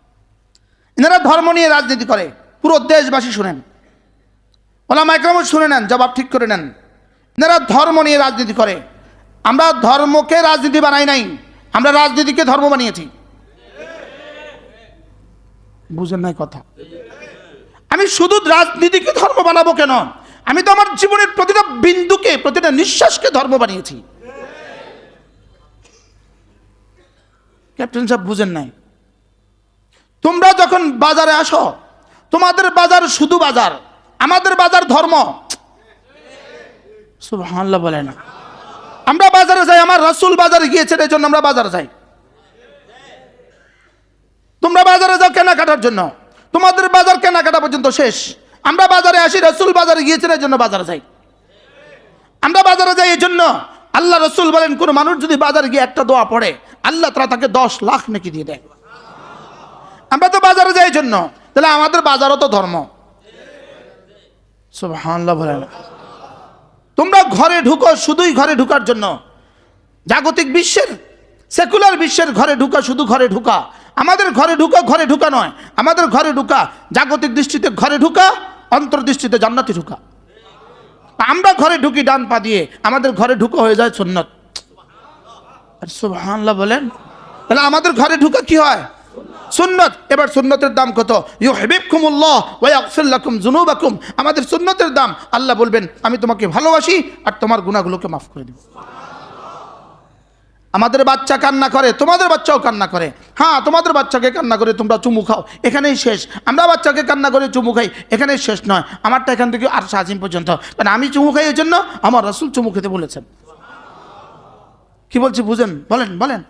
এনারা ধর্ম নিয়ে রাজনীতি করে। পুরো দেশবাসী শুনেন, ওলামা ইকরাম শুনে নেন, জবাব ঠিক করে নেন। এনারা ধর্ম নিয়ে রাজনীতি করে। আমরা ধর্মকে রাজনীতি বানাই নাই, আমরা রাজনীতিকে ধর্ম বানিয়েছি। বুঝেন নাই কথা? আমি শুধু রাজনীতিকে ধর্ম বানাবো কেন? আমি তো আমার জীবনের প্রতিটা বিন্দুকে, প্রতিটা নিঃশ্বাসকে ধর্ম বানিয়েছি। ক্যাপ্টেন সাহেব বুঝেন নাই? তোমরা যখন বাজারে আসো, তোমাদের বাজার শুধু বাজার, আমাদের বাজার ধর্ম। সুবহানাল্লাহ বলে না? আমরা বাজারে যাই, আমার রাসূল বাজারে গিয়েছেন, এই জন্য আমরা বাজারে যাই। তোমরা বাজারে যাও কেনাকাটার জন্য, তোমাদের বাজার কেনাকাটা পর্যন্ত শেষ। আমরা বাজারে আসি, রাসূল বাজারে গিয়েছেন, এই জন্য বাজারে যাই। আমরা বাজারে যাই এই জন্য, আল্লাহ রাসূল বলেন, কোন মানুষ যদি বাজারে গিয়ে একটা দোয়া পড়ে, আল্লাহ তাআলা তাকে 10 লাখ নেকি দিয়ে দেয়। আমরা তো বাজারে যাই এই জন্য, তাহলে আমাদের বাজারও তো ধর্ম। সুবহানাল্লাহ বলেন। তোমরা ঘরে ঢুকো শুধুই ঘরে ঢুকার জন্য। জাগতিক বিশ্বের, সেকুলার বিশ্বের ঘরে ঢুকা, শুধু ঘরে ঢুকা। আমাদের ঘরে ঢুকা, ঘরে ঢুকা নয়, আমাদের ঘরে ঢুকা জাগতিক দৃষ্টিতে ঘরে ঢুকা, অন্তর্দৃষ্টিতে জান্নাতে ঢুকা। আমরা ঘরে ঢুকি ডান পা দিয়ে, আমাদের ঘরে ঢুকা হয়ে যায় সুন্নাত। সুবহানাল্লাহ বলেন। তাহলে আমাদের ঘরে ঢুকা কি হয়? সুন্নাত। এবার সুন্নতের দাম কত? ইউহিব্বুকুমুল্লাহ ওয়া ইয়াগফির লাকুম যুনুবাকুম। আমাদের সুন্নতের দাম, আল্লাহ বলবেন, আমি তোমাকে ভালোবাসি আর তোমার গুনাহগুলোকে মাফ করে দেব। আমাদের বাচ্চা কান্না করে, তোমাদের বাচ্চাও কান্না করে। হ্যাঁ, তোমাদের বাচ্চাকে কান্না করে তোমরা চুমু খাও, এখানেই শেষ। আমরা বাচ্চাকে কান্না করে চুমু খাই, এখানেই শেষ নয়। আমারটা এখান থেকে আর আজিম পর্যন্ত। মানে আমি চুমু খাই এই জন্য আমার রাসূল চুমু খেতে বলেছেন। কি বলছি বুঝেন? বলেন বলেন।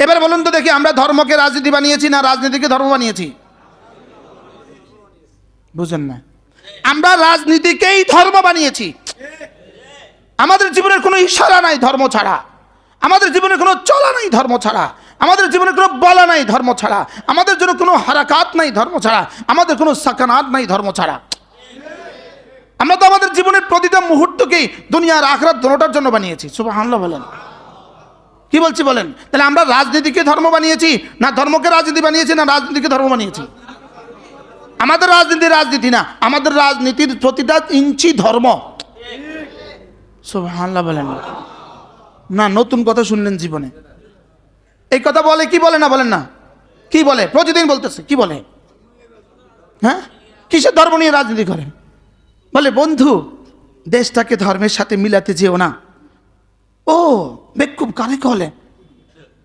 এবার বলুন তো দেখি, আমরা ধর্মকে রাজনীতি বানিয়েছি না রাজনীতিকে ধর্ম বানিয়েছি? বুঝেন না? আমরা রাজনীতিকেই ধর্ম বানিয়েছি। আমাদের জীবনের কোনো ইশারা নাই ধর্ম ছাড়া, আমাদের জীবনে কোনো চলা নাই ধর্ম ছাড়া, আমাদের জীবনে কোনো বলা নাই ধর্ম ছাড়া, আমাদের জন্য কোনো হারাকাত নাই ধর্ম ছাড়া, আমাদের কোনো সাকানাত নাই ধর্ম ছাড়া। আমরা তো আমাদের জীবনের প্রতিটা মুহূর্তকেই দুনিয়ার আখিরাত দুটোটার জন্য বানিয়েছি। সুবহানাল্লাহ বলেন। কি বলছি বলেন? তাহলে আমরা রাজনীতিকে ধর্ম বানিয়েছি না ধর্মকে রাজনীতি বানিয়েছি না রাজনীতিকে ধর্ম বানিয়েছি? আমাদের রাজনীতি রাজনীতি না, আমাদের রাজনীতির প্রতিটা ইঞ্চি ধর্ম। সুবহানাল্লাহ বলেন না? নতুন কথা শুনলেন জীবনে? এই কথা বলে কি বলে না? বলেন না, কি বলে? প্রতিদিন বলতেছে, কি বলে? হ্যাঁ, কিসের ধর্ম নিয়ে রাজনীতি করে? বলে, বন্ধু দেশটাকে ধর্মের সাথে মিলাতে যেও না। ও বেকুব কাকে বলে?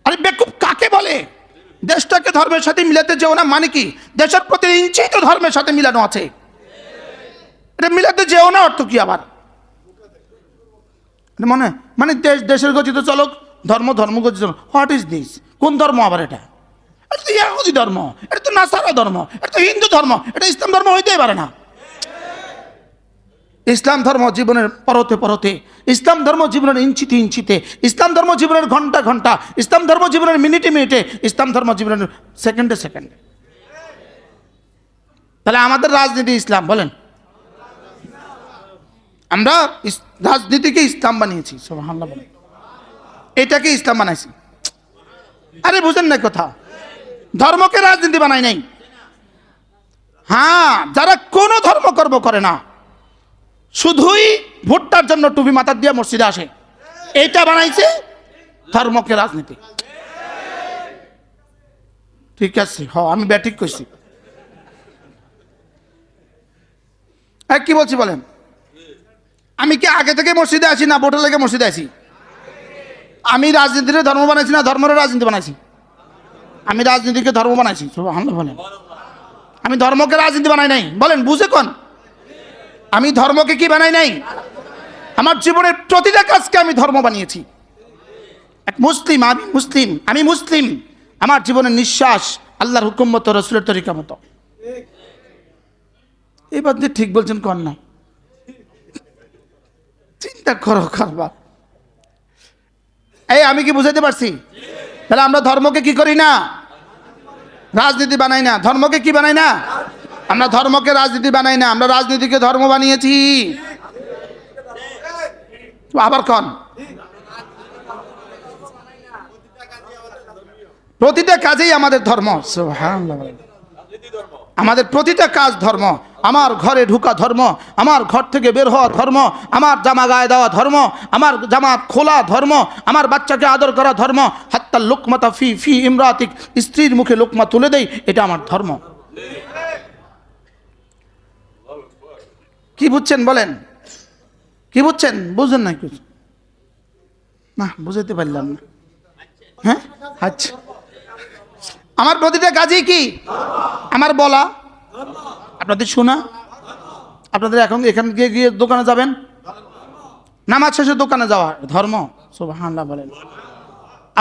আরে বেকুব কাকে বলে? দেশটাকে ধর্মের সাথে মিলাতে যেও না মানে কি? দেশের প্রতি ইঞ্চি তো ধর্মের সাথে মিলানো আছে, এটা মিলাতে যেও না অর্থ কি আবার? মানে মানে দেশের গতিতে চলক, ধর্ম ধর্ম গতি চলক। What is this? কোন ধর্ম আবার এটা? এটা তো ইহুদি ধর্ম, এটা তো নাসারা ধর্ম, এটা তো হিন্দু ধর্ম, এটা ইসলাম ধর্ম হইতেই পারে না। ইসলাম ধর্ম জীবনের পরতে পরতে, ইসলাম ধর্ম জীবনের ইঞ্চিতে ইঞ্চিতে, ইসলাম ধর্ম জীবনের ঘন্টা ঘন্টা, ইসলাম ধর্ম জীবনের মিনিটে মিনিটে, ইসলাম ধর্ম জীবনের সেকেন্ডে সেকেন্ডে। তাহলে আমাদের রাজনীতি ইসলাম বলেন? আমরা রাজনীতিকে ইসলাম বানিয়েছি। সুবহানাল্লাহ বলেন। এটাকে ইসলাম বানাইছি। আরে বুঝেন না কথা? ধর্মকে রাজনীতি বানাই নাই। হ্যাঁ, যারা কোনো ধর্মকর্ম করে না, শুধুই ভোটটার জন্য টুপি মাথা দিয়ে মসজিদে আসে, এইটা বানাইছে ধর্মকে রাজনীতি। ঠিক আছে, আমি ব্যাটিক কইছি। কি বলছি বলেন? আমি কি আগে থেকে মসজিদে আসি না ভোটের লেগে মসজিদে আসি? আমি রাজনীতির ধর্ম বানাইছি না ধর্মের রাজনীতি বানাইছি? আমি রাজনীতিকে ধর্ম বানাইছি। সুবহানাল্লাহ বলেন। আমি ধর্মকে রাজনীতি বানাই নাই। বলেন বুঝে কোন? আমি ধর্মকে কি বানাই নাই? আমার জীবনের প্রতিটা কাজকে আমি ধর্ম বানিয়েছি। এক মুসলিম, আমি মুসলিম, আমার জীবনের নিঃশ্বাস আল্লাহর হুকুম মতো, রাসূলের তরিকা মতো। এবার যে ঠিক বলছেন কোন না? চিন্তা করো কারবার। এই আমি কি বুঝাইতে পারছি? তাহলে আমরা ধর্মকে কি করি না? রাজনীতি বানাই না। ধর্মকে কি বানাই না? আমরা ধর্মকে রাজনীতি বানাই না, আমরা রাজনীতিকে ধর্ম বানিয়েছি। আবার কন, প্রতিটা কাজেই আমাদের ধর্ম। সুবহানাল্লাহ। আমাদের প্রতিটা কাজ ধর্ম। আমার ঘরে ঢুকা ধর্ম, আমার ঘর থেকে বের হওয়া ধর্ম, আমার জামা গায়ে দেওয়া ধর্ম, আমার জামা খোলা ধর্ম, আমার বাচ্চাকে আদর করা ধর্ম, হাত্তা লোকমাতা ফি ফি ইমরাতিক, স্ত্রীর মুখে লোকমা তুলে দেই, এটা আমার ধর্ম। কি বুঝছেন বলেন? কি বুঝছেন? বুঝছেন না কিছু? না বুঝাইতে পারলাম না। হ্যাঁ, আচ্ছা, আমার প্রতিটা কাজই কি আমার বলা, আপনাদের শোনা, আপনাদের এখন এখান গিয়ে গিয়ে দোকানে যাবেন, নামাজ শেষে দোকানে যাওয়া ধর্ম। সুবহানাল্লাহ বলেন।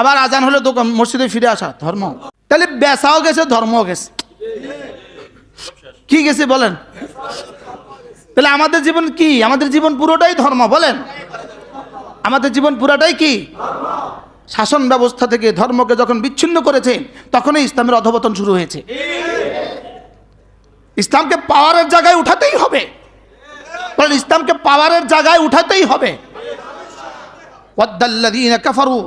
আবার আজান হলে দোকান মসজিদে ফিরে আসা ধর্ম। তাহলে বেচাও গেছে, ধর্মও গেছে। কি গেছে বলেন? তাহলে আমাদের জীবন কি? আমাদের জীবন পুরোটাই ধর্ম। বলেন, আমাদের জীবন পুরোটাই কি? শাসন ব্যবস্থা থেকে ধর্মকে যখন বিচ্ছিন্ন করেছে, তখনই ইসলামের অধঃপতন শুরু হয়েছে। ইসলামকে পাওয়ারের জায়গায় উঠাতেই হবে। বলেন, ইসলামকে পাওয়ারের জায়গায় উঠাতেই হবে। ওয়াদ্দাল্লাযীনা কাফারু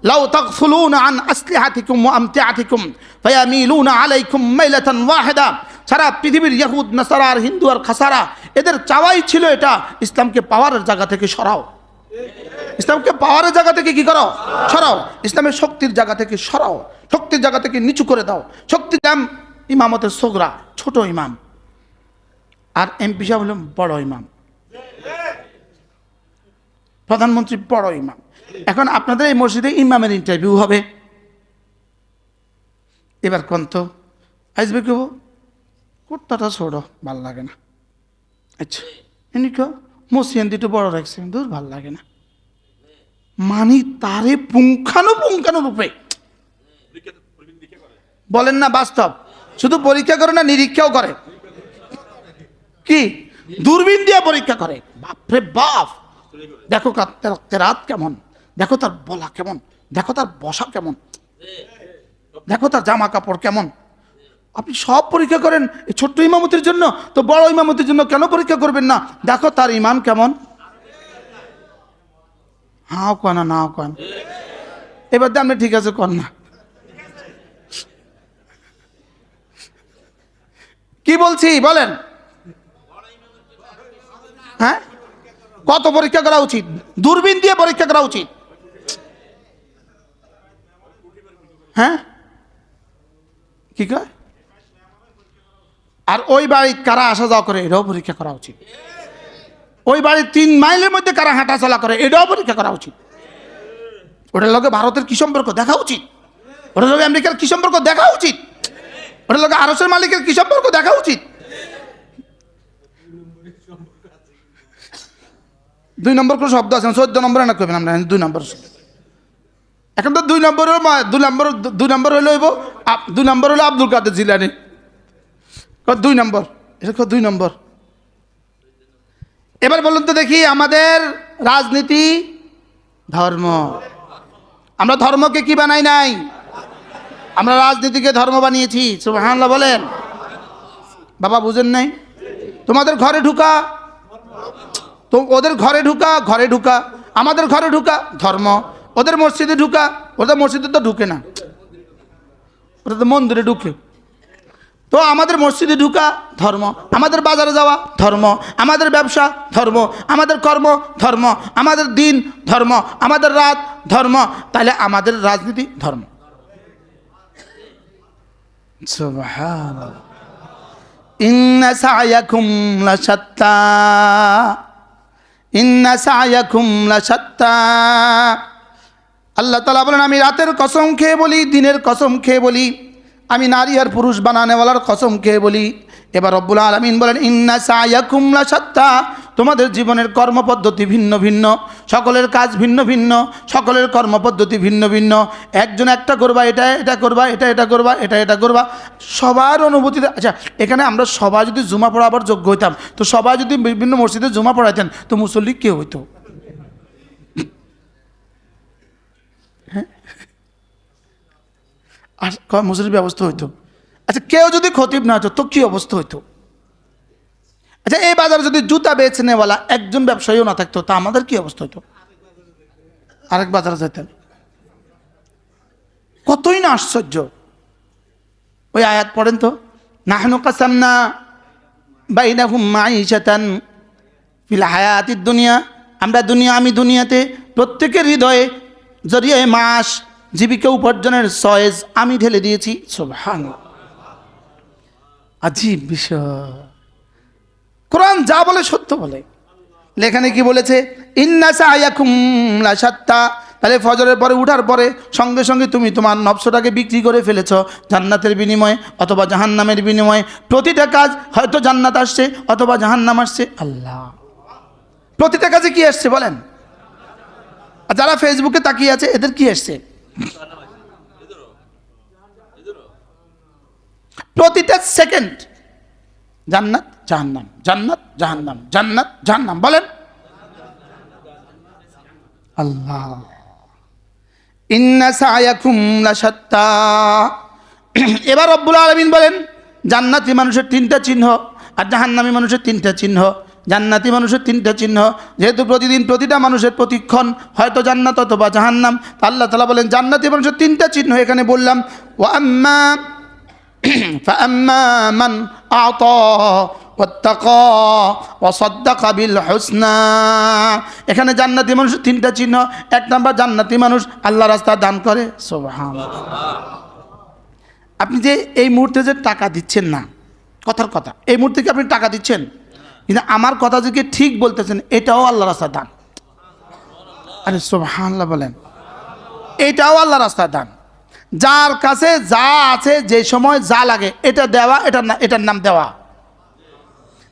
লাউ তাগফুলুনা আন আসলিহাতিকুম ওয়া আমতিআতিকুম ফায়ামিলুনা আলাইকুম মাইলাতান ওয়াহিদা। সারা পৃথিবীর ইহুদ, নাসারা আর হিন্দু আর খাসারা, এদের চাওয়াই ছিল এটা, ইসলামকে পাওয়ারের জায়গা থেকে সরাও। ইসলামকে পাওয়ারের জায়গা থেকে কি করো? সরাও। ইসলামের শক্তির জায়গা থেকে সরাও, শক্তির জায়গা থেকে নিচু করে দাও। শক্তি দাম ইমামতের সোগরা, ছোট ইমাম, আর এমপি সাহেব হলেন বড় ইমাম, প্রধানমন্ত্রী বড় ইমাম। এখন আপনাদের এই মসজিদে ইমামের ইন্টারভিউ হবে। এবার কোন তো আসবে কেউ, কুর্তাটা ছোট ভাল লাগে না, আচ্ছা এমনি কেউ মসিয়ান দুটো বড় রাখছে, দূর ভাল লাগে না, মানি তারে পুঙ্খানু রূপে বলেন না বাস্তব। শুধু পরীক্ষা করে না, নিরীক্ষাও করে। কি দূরবীন দিয়ে পরীক্ষা করে। বাপরে বাপ, দেখো তার কেরাত কেমন, দেখো তার বলা কেমন, দেখো তার বসা কেমন, দেখো তার জামা কাপড় কেমন। আপনি সব পরীক্ষা করেন এই ছোট্ট ইমামতির জন্য, তো বড় ইমামতির জন্য কেন পরীক্ষা করবেন না? দেখো তার ইমান কেমন। হাও কন না, নাও কন। এবার আপনি ঠিক আছে কন না। কি বলছি বলেন? হ্যাঁ, কত পরীক্ষা করা উচিত? দূরবীন দিয়ে পরীক্ষা করা উচিত। হ্যাঁ, কি কয়? আর ওই বাড়ি কারা আসা যাওয়া করে, এটাও পরীক্ষা করা উচিত। ওই বাড়ির 3 মাইলের মধ্যে কারা হাঁটা চলা করে, এটাও পরীক্ষা করা উচিত। ওটার লগে ভারতের কি সম্পর্ক দেখা উচিত, ওটার লগে আমেরিকার কি সম্পর্ক দেখা উচিত, ওটার লগে আরসের মালিকের কি সম্পর্ক দেখা উচিত। 2 নম্বর করে শব্দ আছে, 14 নম্বরে না করবেন আমরা 2 নম্বর। এখন তো 2 নম্বর হইল 2 নম্বর হলো আব্দুল কাদের জিলানী। 2 নম্বর, এটা 2 নম্বর। এবার বলুন তো দেখি, আমাদের রাজনীতি ধর্ম। আমরা ধর্মকে কি বানাই নাই? আমরা রাজনীতিকে ধর্ম বানিয়েছি। সুবহানাল্লাহ বলেন। বাবা বুঝেন নাই? তোমাদের ঘরে ঢুকা, তো ওদের ঘরে ঢুকা, আমাদের ঘরে ঢুকা ধর্ম। ওদের মসজিদে ঢুকা, ওদের মসজিদে তো ঢুকে না, ওটা তো মন্দিরে ঢুকে। তো আমাদের মসজিদে ঢুকা ধর্ম, আমাদের বাজারে যাওয়া ধর্ম, আমাদের ব্যবসা ধর্ম, আমাদের কর্ম ধর্ম, আমাদের দিন ধর্ম, আমাদের রাত ধর্ম। তাহলে আমাদের রাজনীতি ধর্ম। সুবহানাল্লাহ। ইন্না সায়াকুম লাশাত্তা, ইন্না সায়াকুম লাশাত্তা। আল্লাহ তাআলা বলেন, আমি রাতের কসম খেয়ে বলি, দিনের কসম খেয়ে বলি, আমি নারী আর পুরুষ বানানেওয়ালার কসম খেয়ে বলি। এবার রব্বুল আলামিন বলেন, ইন্না সায়াকুম লাশাত্তা, তোমাদের জীবনের কর্মপদ্ধতি ভিন্ন ভিন্ন, সকলের কাজ ভিন্ন ভিন্ন, সকলের কর্মপদ্ধতি ভিন্ন ভিন্ন। একজন একটা করবা, এটা করবা, এটা করবা, এটা করবা, সবার অনুভূতিতে। আচ্ছা, এখানে আমরা সবাই যদি জুমা পড়াবার যোগ্য হইতাম, তো সবাই যদি বিভিন্ন মসজিদে জুমা পড়াইতেন, তো মুসল্লি কে হইতো? আর মুসল্লির ব্যবস্থা হইতো। আচ্ছা, কেউ যদি খতিব না হতো তো কি অবস্থা হইতো? আচ্ছা, এই বাজারে যদি জুতা বেচনেওয়ালা একজন ব্যবসায়ীও না থাকতো, তা আমাদের কি অবস্থা হইতো? আরেক বাজারে যেতেন। কতই না আশ্চর্য। ওই আয়াত পড়েন তো, নাহনু কাসামনা বাইনাহুম মাঈশাতান ফিল হায়াতিদ দুনিয়া, আমি দুনিয়াতে প্রত্যেকের হৃদয়ে জরিয়ায় মাস জীবিকা উপার্জনের সয়েজ আমি ঢেলে দিয়েছি। সুবহানাল্লাহ, আজীব বিষয়। কোরআন যা বলে সত্য বলে। এখানে কি বলেছে? ইন্না সায়াকুম লাশাত্তা। তাহলে ফজরের পরে উঠার পরে সঙ্গে সঙ্গে তুমি তোমার নফসটাকে বিক্রি করে ফেলেছ জান্নাতের বিনিময়ে অথবা জাহান্নামের বিনিময়ে। প্রতিটা কাজ হয়তো জান্নাত আসছে অথবা জাহান্নাম আসছে। আল্লাহ, প্রতিটা কাজে কি আসছে বলেন? আর যারা ফেসবুকে তাকিয়ে আছে এদের কি আসছে? প্রতিটা সেকেন্ড জান্নাত জাহান্নাম, জান্নাত জাহান্নাম, জান্নাত জাহান্নাম। বলেন আল্লাহ, ইন্না সায়াকুম লাশাত্তা। এবার রব্বুল আলামিন বলেন জান্নাতি মানুষের 3টা চিহ্ন আর জাহান্নামী মানুষের 3টা চিহ্ন। জান্নাতি মানুষের 3টা চিহ্ন, যেহেতু প্রতিদিন প্রতিটা মানুষের প্রতিক্ষণ হয়তো জান্নাত অথবা জাহান্নাম, তা আল্লাহ তাআলা বলেন জান্নাতি মানুষের 3টা চিহ্ন এখানে বললাম। ওয়া আম্মা ফাআম্মা মান আ'তা ওয়াত্তাকা ওয়া সাদ্দাকা বিল হুসনা। এখানে জান্নাতি মানুষের 3টা চিহ্ন। 1 নাম্বার, জান্নাতি মানুষ আল্লাহ রাস্তায় দান করে। সুবহানাল্লাহ। আপনি যে এই মুহূর্তে যে টাকা দিচ্ছেন না, কথার কথা, এই মুহূর্তে কি আপনি টাকা দিচ্ছেন? কিন্তু আমার কথা যে ঠিক বলতেছেন, এটাও আল্লাহ রাস্তায় দান। আরে সুবহানাল্লাহ বলেন, এটাও আল্লাহ রাস্তায় দান। যার কাছে যা আছে, যে সময় যা লাগে এটা দেওয়া, এটার নাম দেওয়া।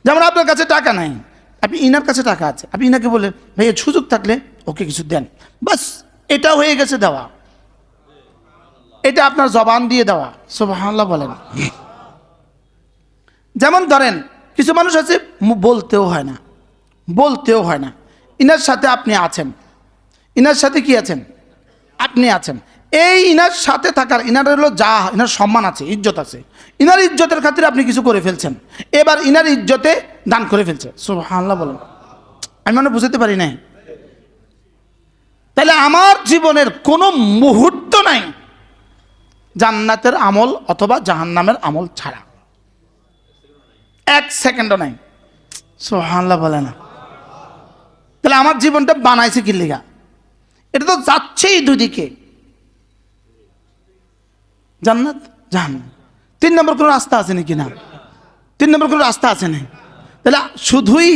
যেমন আপনার কাছে টাকা নাই, আপনি ইনার কাছে টাকা আছে, আপনি ইনাকে বললেন ভাই সুযোগ থাকলে ওকে কিছু দেন, বাস, এটা হয়ে গেছে দেওয়া। এটা আপনার জবান দিয়ে দেওয়া। সুবহানাল্লাহ বলেন। যেমন ধরেন কিছু মানুষ আছে বলতেও হয় না, ইনার সাথে আপনি আছেন, ইনার সাথে কি আছেন? আপনি আছেন। এই ইনার সাথে থাকার, ইনার হলো যা, ইনার সম্মান আছে, ইজ্জত আছে, ইনার ইজ্জতের খাতিরে আপনি কিছু করে ফেলছেন, এবার ইনার ইজ্জতে দান করে ফেলছে। সুবহানাল্লাহ বলেন। আমি মানে বুঝতে পারি নাই। তাহলে আমার জীবনের কোনো মুহূর্ত নাই জান্নাতের আমল অথবা জাহান্নামের আমল ছাড়া, 1 সেকেন্ডও নাই। সুবহানাল্লাহ বলে না। তাহলে আমার জীবনটা বানাইছে কি লিগা? এটা তো যাচ্ছেই দুদিকে, জান্নাত জাহান্নাম। 3 নম্বর কোনো রাস্তা আছে নাকি? না, 3 নম্বর কোনো রাস্তা আছে না। তাহলে শুধুই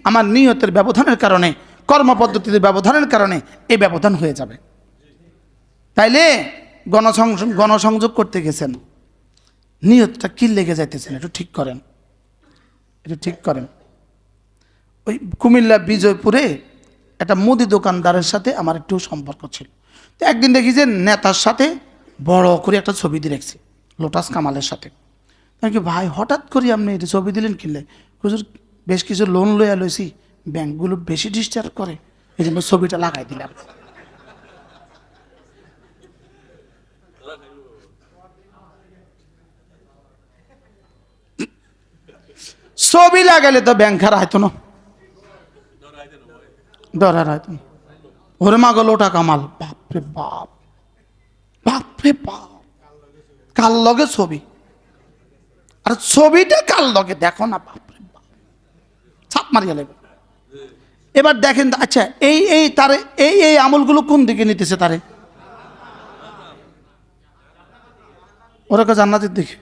আমার নিয়তের ব্যবধানের কারণে, কর্মপদ্ধতির ব্যবধানের কারণে এই ব্যবধান হয়ে যাবে। তাইলে গণসংযোগ করতে গেছেন, নিয়তটা কি লেগে যাইতেছেন, একটু ঠিক করেন, একটু ঠিক করেন। ওই কুমিল্লা বিজয়পুরে একটা মুদি দোকানদারের সাথে আমার একটু সম্পর্ক ছিল। তো একদিন দেখি যে নেতার সাথে বড় করে একটা ছবি দিয়ে রেখেছি, লোটাস কামালের সাথে। কি ভাই হঠাৎ করে আপনি এটা ছবি দিলেন কিনলে? হুজুর বেশ কিছু লোন লইয়া লইছি, ব্যাংকগুলো বেশি ডিস্টার্ব করে, এই জন্য ছবিটা লাগাই দিলাম। ছবি লাগাইলে তো ব্যাংক হার হয়তো না, দরার হয়তো না। ওরে মা গো লোটা কামাল, বাপরে বাপ, বাপরে বাপ, কাল লগে ছবি, আর ছবিটা কাল লগে দেখো না, বাপরে বাপ, ছাপ মারিয়া লাগবে। এবার দেখেন, আচ্ছা এই তারে এই আমলগুলো কোন দিকে নিতেছে? তারে ওরা কে জান্নাতের দিকে।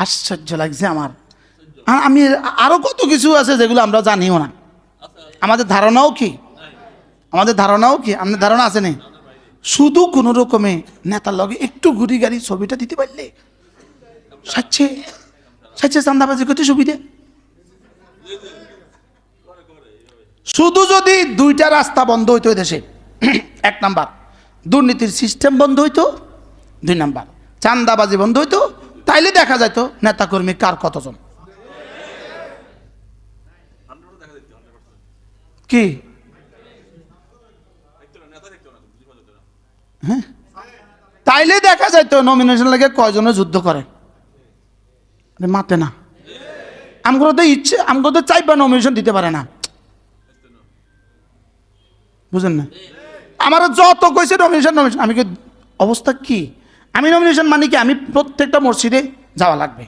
আশ্চর্য লাগছে আমার। আমি আরো কত কিছু আছে যেগুলো আমরা জানিও না, আমাদের ধারণাও কি, আমাদের ধারণা আছে না। শুধু কোনো রকমে নেতার লগে একটু ঘুরি গাড়ি ছবিটা দিতে পারলে সাচ্ছে চান্দাবাজি করতে সুবিধে। শুধু যদি 2টা রাস্তা বন্ধ হইতো দেশে, 1 নাম্বার দুর্নীতির সিস্টেম বন্ধ হইতো, 2 নাম্বার চান্দাবাজি বন্ধ হইতো, তাইলে দেখা যাইতো নেতাকর্মী কার কতজন। কি হ্যাঁ, তাইলে দেখা যাইতো নমিনেশন লাগে কয়জনে যুদ্ধ করে, মাতে না। আমগুলো তো ইচ্ছে, আমগুলো তো চাইবা নমিনেশন দিতে পারে না, বুঝেন না? আমার যত কইছে নমিনেশন নমিনেশন, আমি অবস্থা কি? আমি নমিনেশন মানে কি, আমি প্রত্যেকটা মসজিদে যাওয়া লাগবে,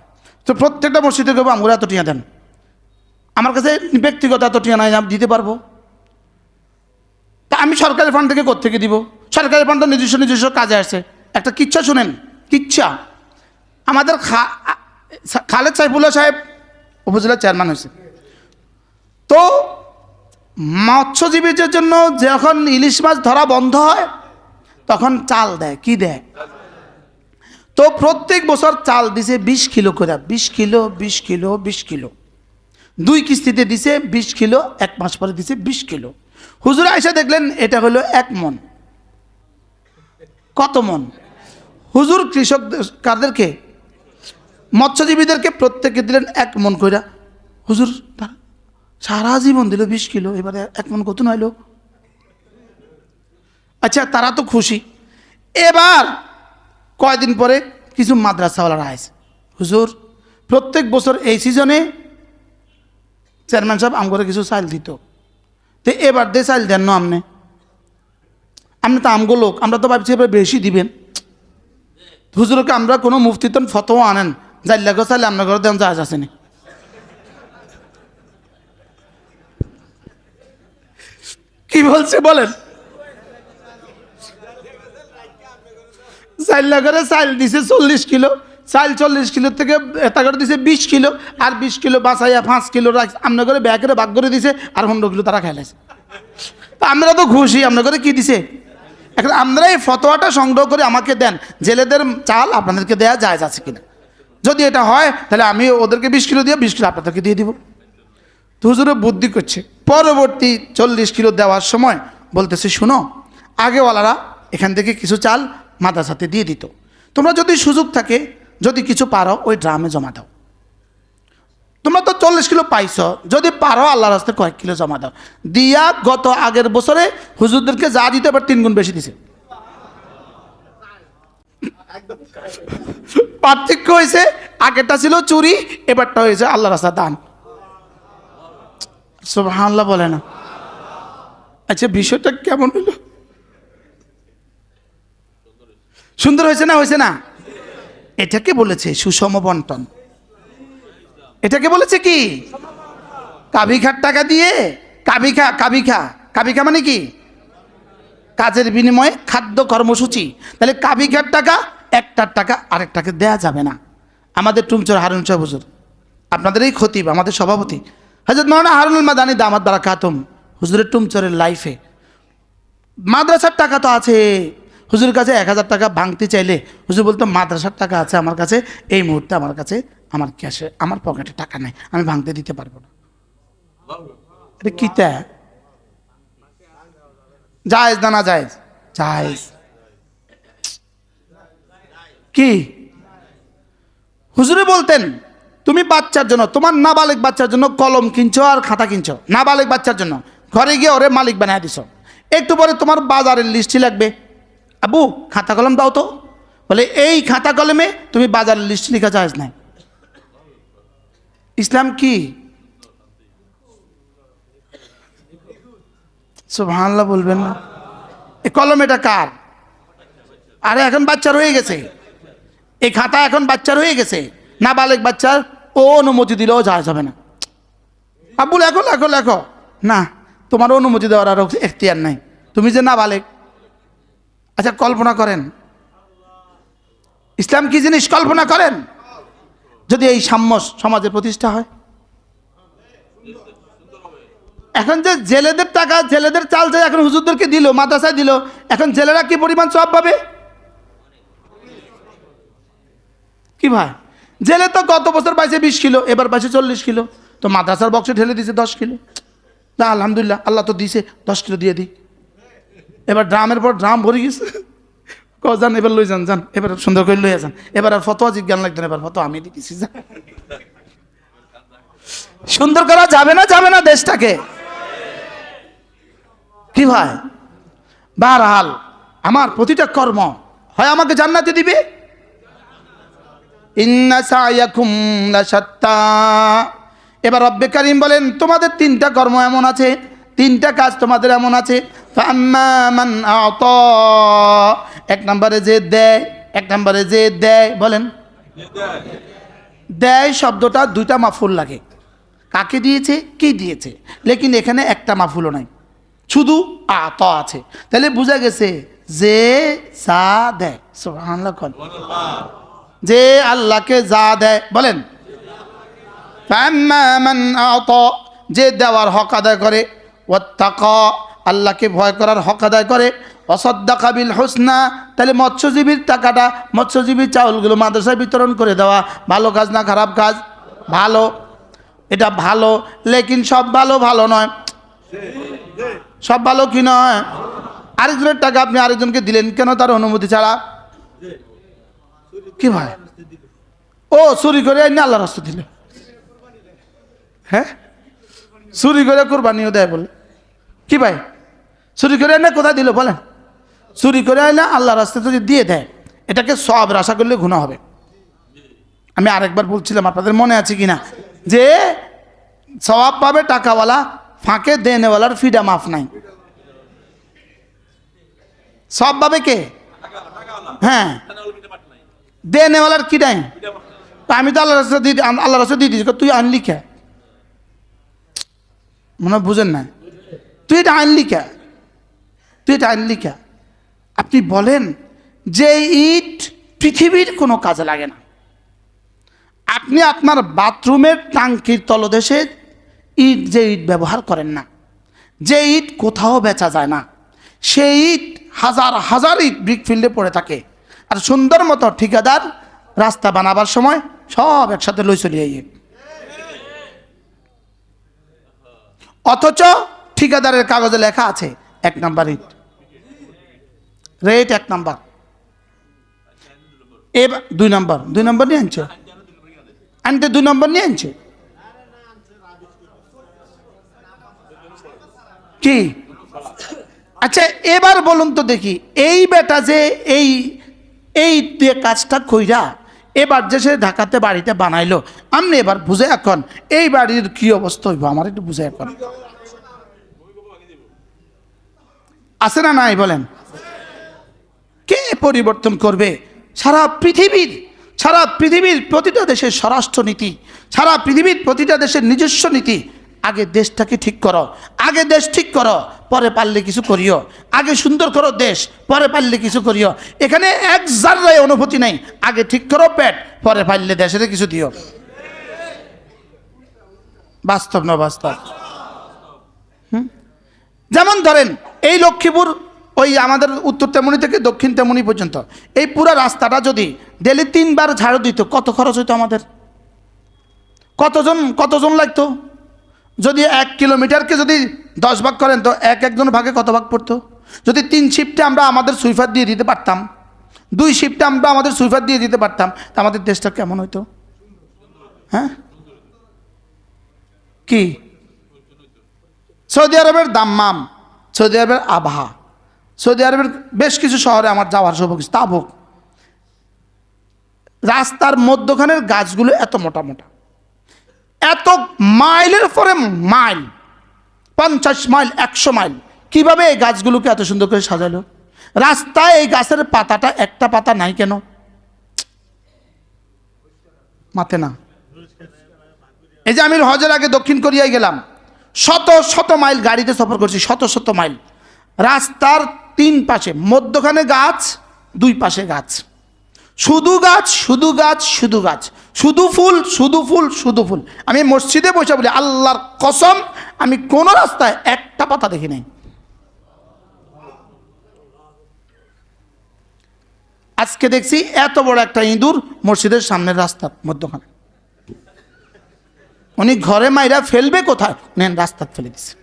তো প্রত্যেকটা মসজিদে কেবো আমগুলো এত টিয়া দেন, আমার কাছে ব্যক্তিগত এত টিয়া নাই, আমি দিতে পারবো? তা আমি সরকারি ফান্ড থেকে কোত্থেকে দিব? সরকারি ফান্ড তো নিজস্ব নিজস্ব কাজে আসে। একটা কিচ্ছা শুনেন, কিচ্ছা। আমাদের খালেদ সাইফুল্লাহ সাহেব উপজেলার চেয়ারম্যান হয়েছে, তো মৎস্যজীবীদের জন্য যখন ইলিশ মাছ ধরা বন্ধ হয় তখন চাল দেয়, কি দেয়? তো প্রত্যেক বছর চাল দিছে 20 কিলো করে, 20 কিলো 20 কিলো 20 কিলো, 2 কিস্তিতে দিছে 20 কিলো, 1 মাস পরে দিছে 20 কিলো। হুজুর আয়েশা দেখলেন এটা হলো 1 মন। কত মন? হুজুর কৃষকদেরকে মৎস্যজীবীদেরকে প্রত্যেককে দিলেন 1 মন কইরা। হুজুর সারা জীবন দিল 20 কিলো, এবারে 1 মন কত নইল? আচ্ছা, তারা তো খুশি। এবার কয়দিন পরে কিছু মাদ্রাসাওয়ালারা আসে, হুজুর প্রত্যেক বছর এই সিজনে চেয়ারম্যান সাহেব আমগরে কিছু চাল দিত, তো এবার দিয়ে চাল দেন না আপনি? আপনি তো আমগো লোক, আমরা তো ভাবছি এবার বেশি দিবেন। হুজুরকে আমরা কোনো মুফতিতন ফতোয়া আনেন, যাই লাগো চাইলে আপনার ঘরে দেন, জাহাজ আসেনি। কি বলছে বলেন? 4 লাখের চাল দিছে 40 কিলো, চাল 40 কিলো থেকে এটা করে দিছে 20 কিলো, আর 20 কিলো বাঁচাইয়া 5 কিলো রাখ আপনার ঘরে ব্যাগের ভাগ করে দিছে, আর 15 কিলো তারা খাইলাইছে। তা আমরা তো খুশি, আপনার ঘরে কি দিছে? এখন আপনারা এই ফতোয়াটা সংগ্রহ করে আমাকে দেন, জেলেদের চাল আপনাদেরকে দেয়া জায়েজ আছে কিনা। যদি এটা হয় তাহলে আমি ওদেরকে 20 কিলো দিয়ে 20 কিলো আপনাদেরকে দিয়ে দিব। তো হুজুরে বুদ্ধি করছে, পরবর্তী 40 কিলো দেওয়ার সময় বলতেছে, শুনো, আগেওয়ালারা এখান থেকে কিছু চাল মাদ্রাসাতে দিয়ে দিত, তোমরা যদি সুযোগ থাকে, যদি কিছু পারো ওই ড্রামে জমা দাও। তোমরা তো 40 কিলো পাইছো, যদি পারো আল্লাহর রাস্তায় কয়েক কিলো জমা দাও। দিয়া গত আগের বছরে হুজুরদেরকে যা দিতে এবার 3 গুণ বেশি দিছে। পার্থক্য হয়েছে, আগেরটা ছিল চুরি, এবারটা হয়েছে আল্লাহর রাস্তায় দান। সুবহানাল্লাহ বলে না? আচ্ছা, বিষয়টা কেমন হলো? সুন্দর হয়েছে না? হয়েছে না? এটাকে বলেছে সুষম বন্টন। এটাকে বলেছে কি? কাবিখার টাকা দিয়ে কাবিখা, কাবিখা, কাবিখা মানে কি? কাজের বিনিময়ে খাদ্য কর্মসূচি। তাহলে কাবিখার টাকা, একটার টাকা আরেকটাকে দেয়া যাবে না। আমাদের টুমচর হারুন সাহেব হুজুর, আপনাদের এই খতিব, আমাদের সভাপতি হযরত মাওলানা হারুনুল মাদানী দামাত বারাকাতুম, হুজুরের টুমচরের লাইফে মাদ্রাসার টাকা তো আছে। হুজুরের কাছে 1000 টাকা ভাঙতে চাইলে হুজুর বলতো, মাদ্রাসার টাকা আছে আমার কাছে, এই মুহূর্তে আমার কাছে আমার ক্যাশে, আমার পকেটে টাকা নেই, আমি ভাঙতে দিতে পারবো না। এটা কি? তা জায়েজ না? না জায়েজ? জায়েজ। কি হুজুরে বলতেন, তুমি বাচ্চার জন্য, তোমার নাবালেগ বাচ্চার জন্য কলম কিনছো আর খাতা কিনছো, নাবালেগ বাচ্চার জন্য, ঘরে গিয়ে ওরে মালিক বানায় দিছো। একটু পরে তোমার বাজারের লিস্টই লাগবে, আবু খাতা কলম দাও তো। বলে, এই খাতা কলমে তুমি বাজারের লিস্ট লেখা জায়েজ নাই। ইসলাম কি? সুবহানাল্লাহ বলবেন না? এই কলম এটা কার? আরে এখন বাচ্চার হয়ে গেছে, এই খাতা এখন বাচ্চার হয়ে গেছে, নাবালেগ বাচ্চার ও অনুমতি দিলেও জায়েজ হবে না। আব্বু লেখো লেখো লেখো, না তোমার অনুমতি দেওয়ার আর এখতিয়ার নাই, তুমি যে নাবালেগ। আচ্ছা, কল্পনা করেন ইসলাম কি জিনিস, কল্পনা করেন যদি এই সাম্য সমাজে প্রতিষ্ঠা হয়। এখন যে জেলেদের টাকা, জেলেদের চাল যে এখন হুজুরদেরকে দিল, মাদ্রাসায় দিল, এখন জেলেরা কি পরিমাণ সওয়াব পাবে? কি ভাই, জেলে তো গত বছর পাইছে 20 কিলো, এবার পাইছে 40 কিলো, তো মাদ্রাসার বক্সে ঢেলে দিছে 10 কিলো। না আলহামদুলিল্লাহ, আল্লাহ তো দিছে, 10 কিলো দিয়ে দিই। এবার ড্রামের পর ড্রাম ভরে গেছে, যান এবার লই যান, যান এবার সুন্দর করে লইয়া যান, এবার আর ফতোয়া জিজ্ঞান লাগতেন, এবার ফতোয়া আমি দিতেছি। সুন্দর করা যাবে না? যাবে না দেশটাকে? কি ভাই, বারহাল আমার প্রতিটা কর্ম হয় আমাকে জান্নাতে দিবে। ইন্না সায়াকুম লাশাত্তা, এবার রব্বে কারিম বলেন তোমাদের তিনটা কর্ম এমন আছে, তিনটা কাজ তোমাদের এমন আছে। ফাম্মা মান আতা, এক নম্বরে যে দেয়, এক নম্বরে যে দেয়, বলেন দেয় শব্দটা দুইটা মাফুল লাগে, কাকে দিয়েছে কি দিয়েছে, লেকিন এখানে একটা মাফুলও নাই, শুধু আত আছে। তাহলে বোঝা গেছে যে যা দেয়, সুবহানাল্লাহ, যে আল্লাহকে যা দেয়, বলেন ফাম্মা মান আতা, যে দেওয়ার হক আদায় করে, ওয়াত্তাকা, আল্লাহকে ভয় করার হক আদায় করে, ওয়াসাদ্দাকা বিল হুসনা, তাহলে মৎস্যজীবীর টাকাটা, মৎস্যজীবীর চাউলগুলো মাদ্রাসায় বিতরণ করে দেওয়া ভালো কাজ না খারাপ কাজ? ভালো, এটা ভালো, লেকিন সব ভালো ভালো নয়। সব ভালো কি নয়? আরেকজনের টাকা আপনি আরেকজনকে দিলেন কেন? তার অনুমতি ছাড়া। কি ভাই? ও চুরি করে আইনি আল্লাহর রাস্তা দিল, হ্যাঁ চুরি করে কোরবানিও দেয় বলে, কি ভাই চুরি করে আইনা কোথায় দিল বলেন? চুরি করে আইনা আল্লাহর রাস্তা যদি দিয়ে দেয়, এটাকে সওয়াবের আশা করলে গুনাহ হবে। আমি আরেকবার বলছিলাম, আপনাদের মনে আছে কিনা, যে সওয়াব পাবে টাকাওয়ালা, ফাঁকে দেনেওয়ালার ফিডা মাফ নাই। সব পাবে কে? হ্যাঁ, দেনেওয়ালার কি নাই? আমি তো আল্লাহর রাস্তা দিয়ে, আল্লাহর রাস্তা দিয়ে দিয়েছি, তুই আনলি কে? মনে বুঝেন না, তুই এটা আনলি কে? তুই এটা আনলি কে? আপনি বলেন যে ইট পৃথিবীর কোনো কাজে লাগে না। আপনি আপনার বাথরুমের টাঙ্কির তলদেশে ইট, যে ইট ব্যবহার করেন না, যে ইট কোথাও বেচা যায় না, সেই ইট হাজার হাজার ইট ব্রিকফিল্ডে পড়ে থাকে, আর সুন্দর মতো ঠিকাদার রাস্তা বানাবার সময় সব একসাথে লই চলিয়ে। অথচ ঠিকাদারের কাগজে লেখা আছে 1 নাম্বার ইট, রেট 1 নাম্বার, এবার 2 নাম্বার, 2 নাম্বার নিয়ে আনছে, আনতে 2 নম্বর নিয়ে আনছে কি? আচ্ছা এবার বলুন তো দেখি, এই বেটা যে এই কাজটা কইরা এবার যে সে ঢাকাতে বাড়িটা বানাইলো, আপনি এবার বুঝে এখন এই বাড়ির কি অবস্থা হইব, আমার একটু বুঝে এখন আছে না নাই বলেন? কে পরিবর্তন করবে? সারা পৃথিবীর প্রতিটা দেশের স্বরাষ্ট্রনীতি, সারা পৃথিবীর প্রতিটা দেশের নিজস্ব নীতি। আগে দেশটাকে ঠিক করো, আগে দেশ ঠিক করো, পরে পারলে কিছু করিও। আগে সুন্দর করো দেশ, পরে পারলে কিছু করিও। এখানে এক জাররায় অনুভূতি নাই, আগে ঠিক করো পেট, পরে পারলে দেশের কিছু দিও। বাস্তব না বাস্তব? যেমন ধরেন এই লক্ষ্মীপুর, ওই আমাদের উত্তর তেমনি থেকে দক্ষিণ তেমনি পর্যন্ত এই পুরো রাস্তাটা যদি ডেলি 3 বার ঝাড়ু দিত, কত খরচ হইতো আমাদের? কতজন লাগতো? যদি 1 কিলোমিটারকে যদি 10 ভাগ করেন, তো একজন ভাগে কত ভাগ পড়তো? যদি 3 শিফটে আমরা আমাদের সুইফার দিয়ে দিতে পারতাম, 2 শিফটে আমরা আমাদের সুইফার দিয়ে দিতে পারতাম, তা আমাদের দেশটা কেমন হইতো? হ্যাঁ কি? সৌদি আরবের দাম্মাম, সৌদি আরবের আবহা, সৌদি আরবের বেশ কিছু শহরে আমার যাওয়ার সৌভাগ্য, তাবুক, রাস্তার মধ্যখানের গাছগুলো এত মোটা মোটা, এত মাইলের পরে মাইল, 50 মাইল 100 মাইল, কিভাবে এই গাছগুলোকে এত সুন্দর করে সাজালো? রাস্তায় এই গাছের পাতাটা, একটা পাতা নাই কেন? মাথে না। এই যে আমি হজের আগে দক্ষিণ কোরিয়ায় গেলাম, শত মাইল গাড়িতে সফর করছি, শত মাইল, রাস্তার 3 পাশে মধ্যখানে গাছ, 2 পাশে গাছ, শুধু গাছ শুধু গাছ শুধু গাছ, শুধু ফুল শুধু ফুল শুধু ফুল। আমি মসজিদে বসে বলি আল্লাহর কসম, আমি কোন রাস্তায় একটা পাতা দেখি নাই। আজকে দেখছি এত বড় একটা ইঁদুর মসজিদের সামনের রাস্তার মধ্যখানে। উনি ঘরে মাইরা ফেলবে কোথায়, নেন রাস্তা ফেলে দিছে।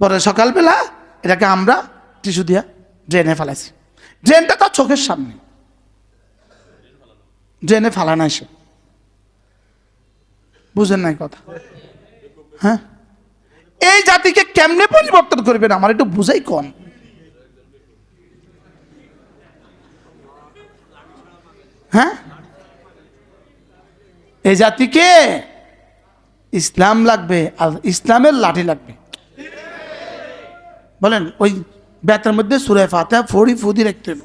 পরে সকালবেলা এটাকে আমরা টিস্যু দিয়া ড্রেনে ফেলাইছি। ড্রেনটা তার চোখের সামনে, ড্রেনে ফেলানো এসে, বুঝেন নাই কথা? হ্যাঁ, এই জাতিকে কেমনে পরিবর্তন করবেন আমার একটু বুঝাই কম। হ্যাঁ এই জাতিকে ইসলাম লাগবে আর ইসলামের লাঠি লাগবে। বলেন ওই বেতের মধ্যে সূরা ফাতিহা ফড়ি ফুদি রাখতে হবে।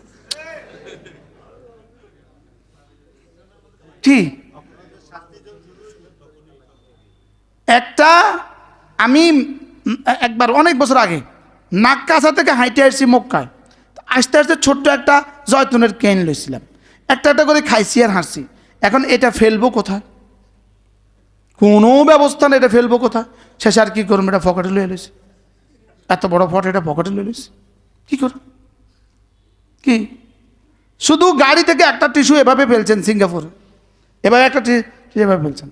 কি একটা আমি একবার অনেক বছর আগে নাক্কাসা থেকে হাইটে আসছি মক্কায়, আস্তে আস্তে ছোট্ট একটা জয়তুনের কেন লইছিলাম, একটা একটা করে খাইছি আর হাসছি। এখন এটা ফেলবো কোথায়? কোনো ব্যবস্থা নেই, এটা ফেলবো কোথায়? শেষে আর কি করবো, এটা পকেটে লয়ে লইছি, এত বড় ফটো এটা পকেটে লয়ে লইছি, কী করব? কি শুধু গাড়ি থেকে একটা টিস্যু এভাবে ফেলছেন সিঙ্গাপুরে, এভাবে একটা টিস্যু এভাবে ফেলছেন,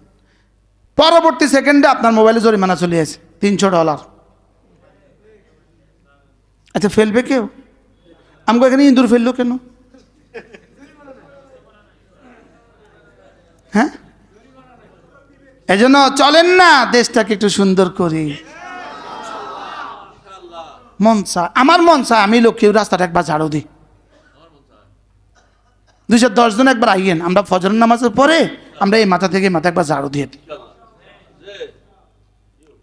পরবর্তী সেকেন্ডে আপনার মোবাইলে জরিমানা চলে আসে $300। আচ্ছা ফেলবে কেউ? আমাকে এখানে ইঁদুর ফেললো কেন? হ্যাঁ, এই জন্য চলেন না দেশটাকে একটু সুন্দর করি। মন চায়, আমার মন চায় আমি লক্ষ্মীর রাস্তাটা একবার ঝাড়ু দিই। 210 জন একবার আইয়েন, আমরা ফজরের নামাজের পরে আমরা এই মাথা থেকে মাথা একবার ঝাড়ু দিয়ে দিই।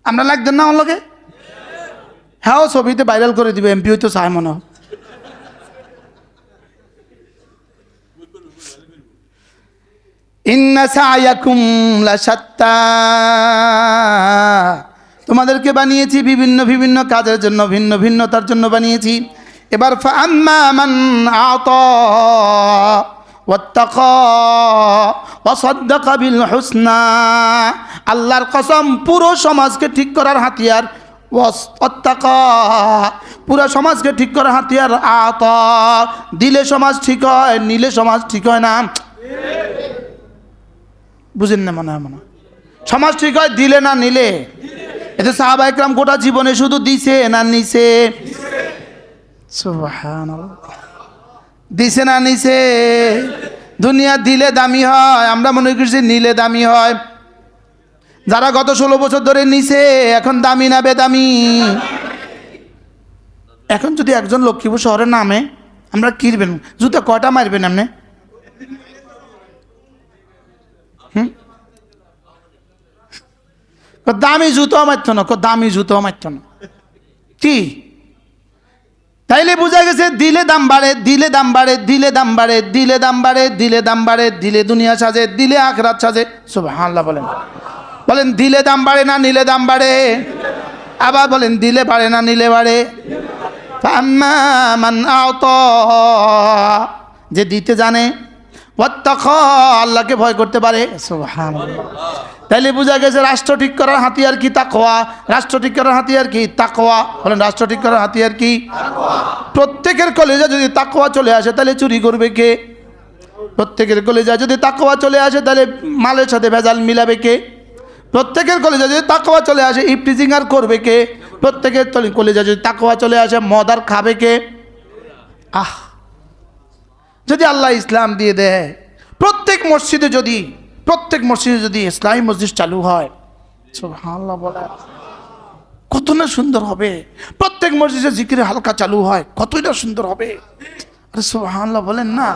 আমরা লাগতেন না আমার লগে? হ্যাঁ, ছবিতে ভাইরাল করে দিবে, এমপি হইতো চায় মনে হয়। ইন্না সায়াকুম লাশাত্তা, তোমাদেরকে বানিয়েছি বিভিন্ন বিভিন্ন কাজের জন্য, ভিন্ন ভিন্নতার জন্য বানিয়েছি। এবার ফাআম্মা মান আতা ওয়াত্তাকা ওয়া সাদ্দাকা বিল হুসনা, আল্লাহর কসম পুরো সমাজকে ঠিক করার হাতিয়ার, ওয়াত্তাকা পুরো সমাজকে ঠিক করার হাতিয়ার, আতা দিলে সমাজ ঠিক হয়, নিলে সমাজ ঠিক হয় না। বুঝেন না মনে হয়? সমাজ ঠিক হয় দিলে না নিলে। এতে সাহাবা একরাম গোটা জীবনে শুধু দিছে না নিছে? সুবহানাল্লাহ, দিছে না নিছে? দুনিয়া দিলে দামি হয়, আমরা মনে করছি নিলে দামি হয়। যারা গত 16 বছর ধরে নিছে এখন দামি না বেদামি? এখন যদি একজন লক্ষ্মীপুর শহরের নামে আমরা কিনবেন, জুতা কয়টা মারবেন আপনি? দামি জুতো মারত না, দামি জুতো মারত না। কি তাইলে বোঝা গেছে দিলে দাম বাড়ে, দিলে দাম বাড়ে, দিলে দাম বাড়ে, দিলে দাম বাড়ে, দিলে দাম বাড়ে, দিলে দুনিয়া সাজে, দিলে আখিরাত সাজে। সুবহানাল্লাহ বলেন, বলেন দিলে দাম বাড়ে না নিলে দাম বাড়ে? আবার বলেন দিলে বাড়ে না নিলে বাড়ে? ফাআম্মা মান আতা, যে দিতে জানে, ওয়াত্তাকা আল্লাহকে ভয় করতে পারে। সুবহানাল্লাহ, তাইলে বোঝা গেছে রাষ্ট্র ঠিক করার হাতিয়ার কি? তাকওয়া। রাষ্ট্র ঠিক করার হাতিয়ার কি? তাকওয়া। বলেন রাষ্ট্র ঠিক করার হাতিয়ার কি? প্রত্যেকের কলেজে যদি তাকওয়া চলে আসে তাহলে চুরি করবে কে? প্রত্যেকের কলেজে যদি তাকওয়া চলে আসে তাহলে মালের সাথে ভেজাল মিলাবে কে? প্রত্যেকের কলেজে যদি তাকওয়া চলে আসে ইফটিজিং আর করবে কে? প্রত্যেকের কলেজে যদি তাকওয়া চলে আসে মদ আর খাবে কে? যদি আল্লাহ ইসলাম দিয়ে দেয়, প্রত্যেক মসজিদে যদি ইসলামী মসজিদ চালু হয়, সুবহানাল্লাহ বলে কত না সুন্দর হবে। প্রত্যেক মসজিদে জিকির হালকা চালু হয়, কতই না সুন্দর হবে। আরে সুবহানাল্লাহ বলেন না।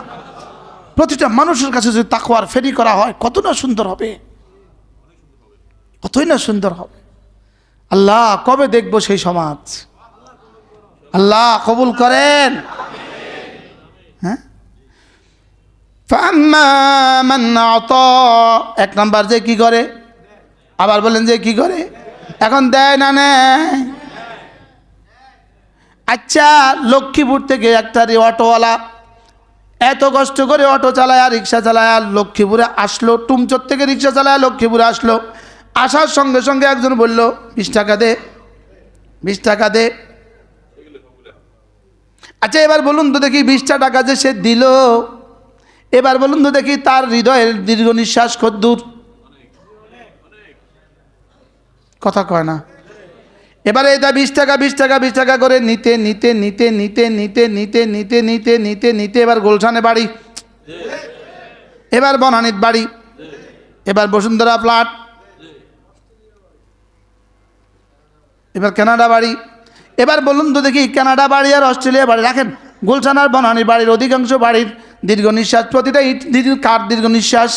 প্রতিটা মানুষের কাছে যদি তাকওয়ার ফেরি করা হয় কত না সুন্দর হবে, কতই না সুন্দর হবে। আল্লাহ কবে দেখবো সেই সমাজ? আল্লাহ কবুল করেন। হ্যাঁ, ফাআম্মা মান আতা, এক নাম্বার যে কি করে, আবার বলেন যে কি করে? এখন দেয় না নেয়? আচ্ছা লক্ষ্মীপুর থেকে একটা অটোওয়ালা এত কষ্ট করে অটো চালায় আর রিক্সা চালায় আর লক্ষ্মীপুরে আসলো, টুমচর থেকে রিক্সা চালায় লক্ষ্মীপুরে আসলো। আসার সঙ্গে সঙ্গে একজন বলল 20 টাকা দে, 20 টাকা দে। আচ্ছা এবার বলুন তো দেখি 20টা টাকা যে সে দিল, এবার বলুন তো দেখি তার হৃদয়ের দীর্ঘ নিঃশ্বাস কদ্দূর? কথা কয় না। এবারে এটা 20 টাকা 20 টাকা 20 টাকা করে নিতে নিতে নিতে নিতে নিতে নিতে নিতে নিতে নিতে নিতে এবার গুলশানে বাড়ি, এবার বনানীত বাড়ি, এবার বসুন্ধরা ফ্ল্যাট, এবার কানাডা বাড়ি। এবার বলুন তো দেখি কানাডা বাড়ি আর অস্ট্রেলিয়া বাড়ি রাখেন, গুলশান আর বনানী বাড়ির অধিকাংশ বাড়ির দীর্ঘ নিঃশ্বাস, প্রতিটা ইট কার দীর্ঘ নিঃশ্বাস?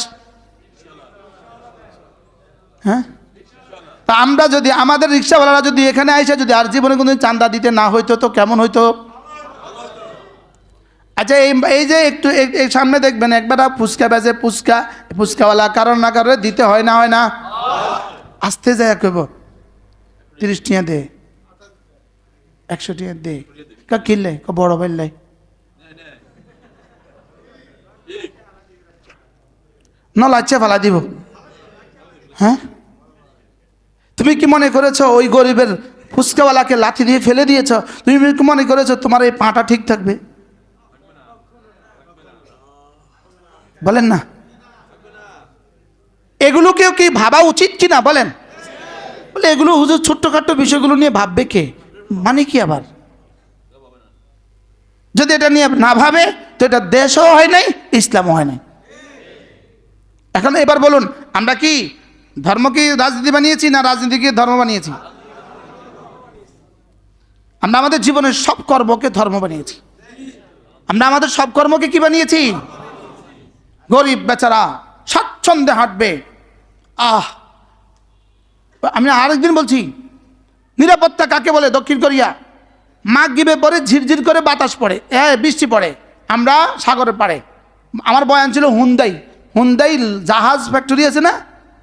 হ্যাঁ, তা আমরা যদি আমাদের রিক্সাওয়ালারা যদি এখানে আইসে যদি আর জীবনে কোনোদিন চাঁদা দিতে না হইতো তো কেমন হইতো? আচ্ছা এই যে একটু এই সামনে দেখবেন একবার ফুচকা বেজে ফুচকাওয়ালা কারণ না কারণে দিতে হয় না, হয় না? আসতে যায় কইব 30 টিয়া দে, 100 টিয়া দে, কিনলে বড় বাইলাই লাচ্ছে ফেলা দিব। হ্যাঁ, তুমি কি মনে করেছো ওই গরিবের ফুচকাওয়ালাকে লাথি দিয়ে ফেলে দিয়েছ? তুমি কি মনে করেছো তোমার এই পাটা ঠিক থাকবে? বলেন না, এগুলোকেও কি ভাবা উচিত কিনা বলেন? বলে এগুলো হুজুর ছোট্টখাট্ট বিষয়গুলো নিয়ে ভাববে কে? মানে কি আবার যদি এটা নিয়ে না ভাবে তো এটা দেশও হয় নাই, ইসলামও হয় নাই। এখন এবার বলুন, আমরা কি ধর্ম কি রাজনীতি বানিয়েছি না রাজনীতিকে ধর্ম বানিয়েছি? আমরা আমাদের জীবনের সব কর্মকে ধর্ম বানিয়েছি। আমরা আমাদের সব কর্মকে কি বানিয়েছি? গরিব বেচারা স্বাচ্ছন্দ্যে হাঁটবে। আমি আরেকদিন বলছি, নিরাপত্তা কাকে বলে? দক্ষিণ কোরিয়া মাগরিবে পরে ঝিরঝির করে বাতাস পড়ে, বৃষ্টি পড়ে, আমরা সাগরের পাড়ে। আমার বয়ান ছিল হুন্দাই জাহাজ ফ্যাক্টরি আছে না,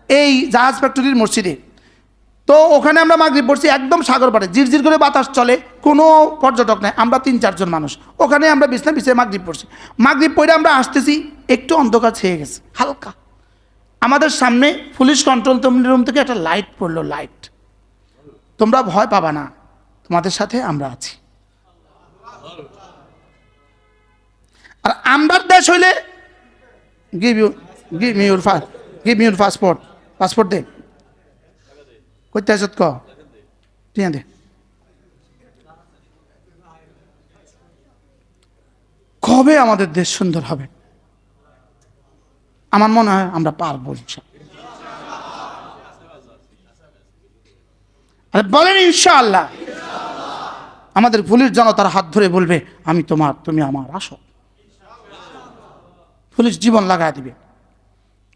এই জাহাজ ফ্যাক্টরির মসজিদে। তো ওখানে আমরা মাগরিব পড়ছি, একদম সাগর পাড়ে, ঝিরঝির করে বাতাস চলে, কোনো পর্যটক নাই, আমরা 3-4 জন মানুষ। ওখানে আমরা বিছানায় মাগরিব পড়ছি। মাগরিব পড়ে আমরা আসতেছি, একটু অন্ধকার ছেয়ে গেছে হালকা। আমাদের সামনে পুলিশ কন্ট্রোল রুম থেকে একটা লাইট পড়লো, লাইট। তোমরা ভয় পাবা না, তোমাদের সাথে আমরা আছি। আর আমরার দেশ হইলে গিভ মি ইউর পাসপোর্ট দে, করতে আসত টিয়া দে। কবে আমাদের দেশ সুন্দর হবে? আমার মনে হয় আমরা পারবো। বলেন ইনশাআল্লাহ। আমাদের পুলিশ জনতার হাত ধরে বলবে আমি তোমার, তুমি আমার, আসো। পুলিশ জীবন লাগায় দিবে,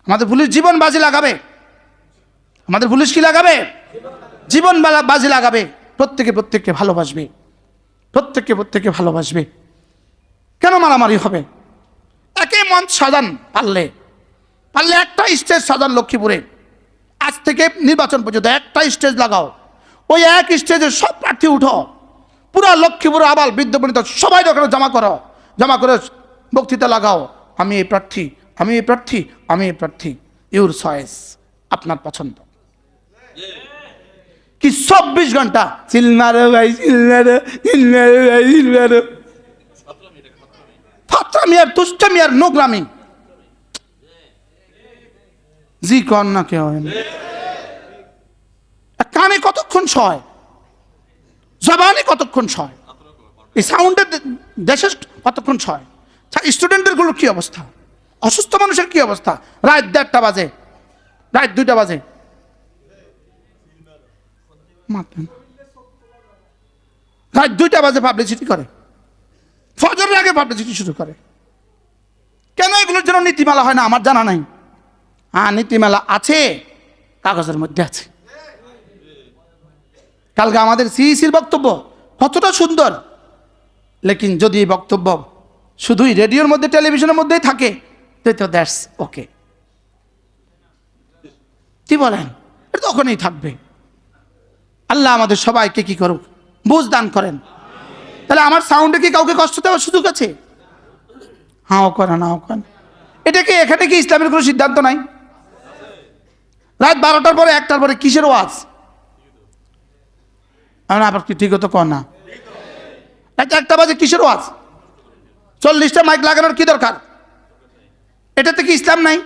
আমাদের পুলিশ জীবন বাজি লাগাবে। আমাদের পুলিশ কি লাগাবে? জীবন বাজি লাগাবে। প্রত্যেককে ভালোবাসবে, প্রত্যেককে ভালোবাসবে। কেন মারামারি হবে? একে মঞ্চ সাজান, পারলে একটা স্টেজ সাজান লক্ষ্মীপুরে। আজ থেকে নির্বাচন পর্যন্ত একটা স্টেজ লাগাও, ওই এক স্টেজে সব প্রার্থী উঠো, পুরা লক্ষ্মীপুর আবাল বৃদ্ধ বনিতা সবাই ওখানে জমা করে বক্তৃতা লাগাও, আমি এই প্রার্থী, ইউর চয়েস, আপনার পছন্দ। কি 24 ঘন্টা চিল্লারে ভাই, চিল্লারে ফাত্রামি আর তুষ্টামি আর নোংরামি। জি কর না কেউ কানে কতক্ষণ সয়, জবানে কতক্ষণ সয়, এই সাউন্ডের দেশে কতক্ষণ সয়। স্টুডেন্টের গুলোর কি অবস্থা, অসুস্থ মানুষের কি অবস্থা? রাত 1:30 বাজে, রাত 2টা বাজে, রাত 2টা বাজে পাবলিসিটি করে, ফজরের আগে পাবলিসিটি শুরু করে। কেন এগুলোর জন্য নীতিমালা হয় না আমার জানা নাই। নীতিমালা আছে, কাগজের মধ্যে আছে। কালকে আমাদের সিইসির বক্তব্য কতটা সুন্দর, লেকিন যদি এই বক্তব্য শুধুই রেডিওর মধ্যে টেলিভিশনের মধ্যেই থাকে তো দ্যাটস ওকে। কি বলেন? এটা তখনই থাকবে। আল্লাহ আমাদের সবাইকে কি করুক, বুঝ দান করেন। তাহলে আমার সাউন্ডে কি কাউকে কষ্ট দেওয়ার সুযোগ আছে? হাও করে না, এটাকে এখানে কি ইসলামের কোনো সিদ্ধান্ত নাই? রাত 12টার পরে 1টার পরে কিসের ওয়াজ? আবার কি ঠিক হতো কর না? রাত 1টা বাজে কিসের ওয়াজ? 40টা মাইক লাগানোর কি দরকার? এটাতে কি ইসলাম নাই?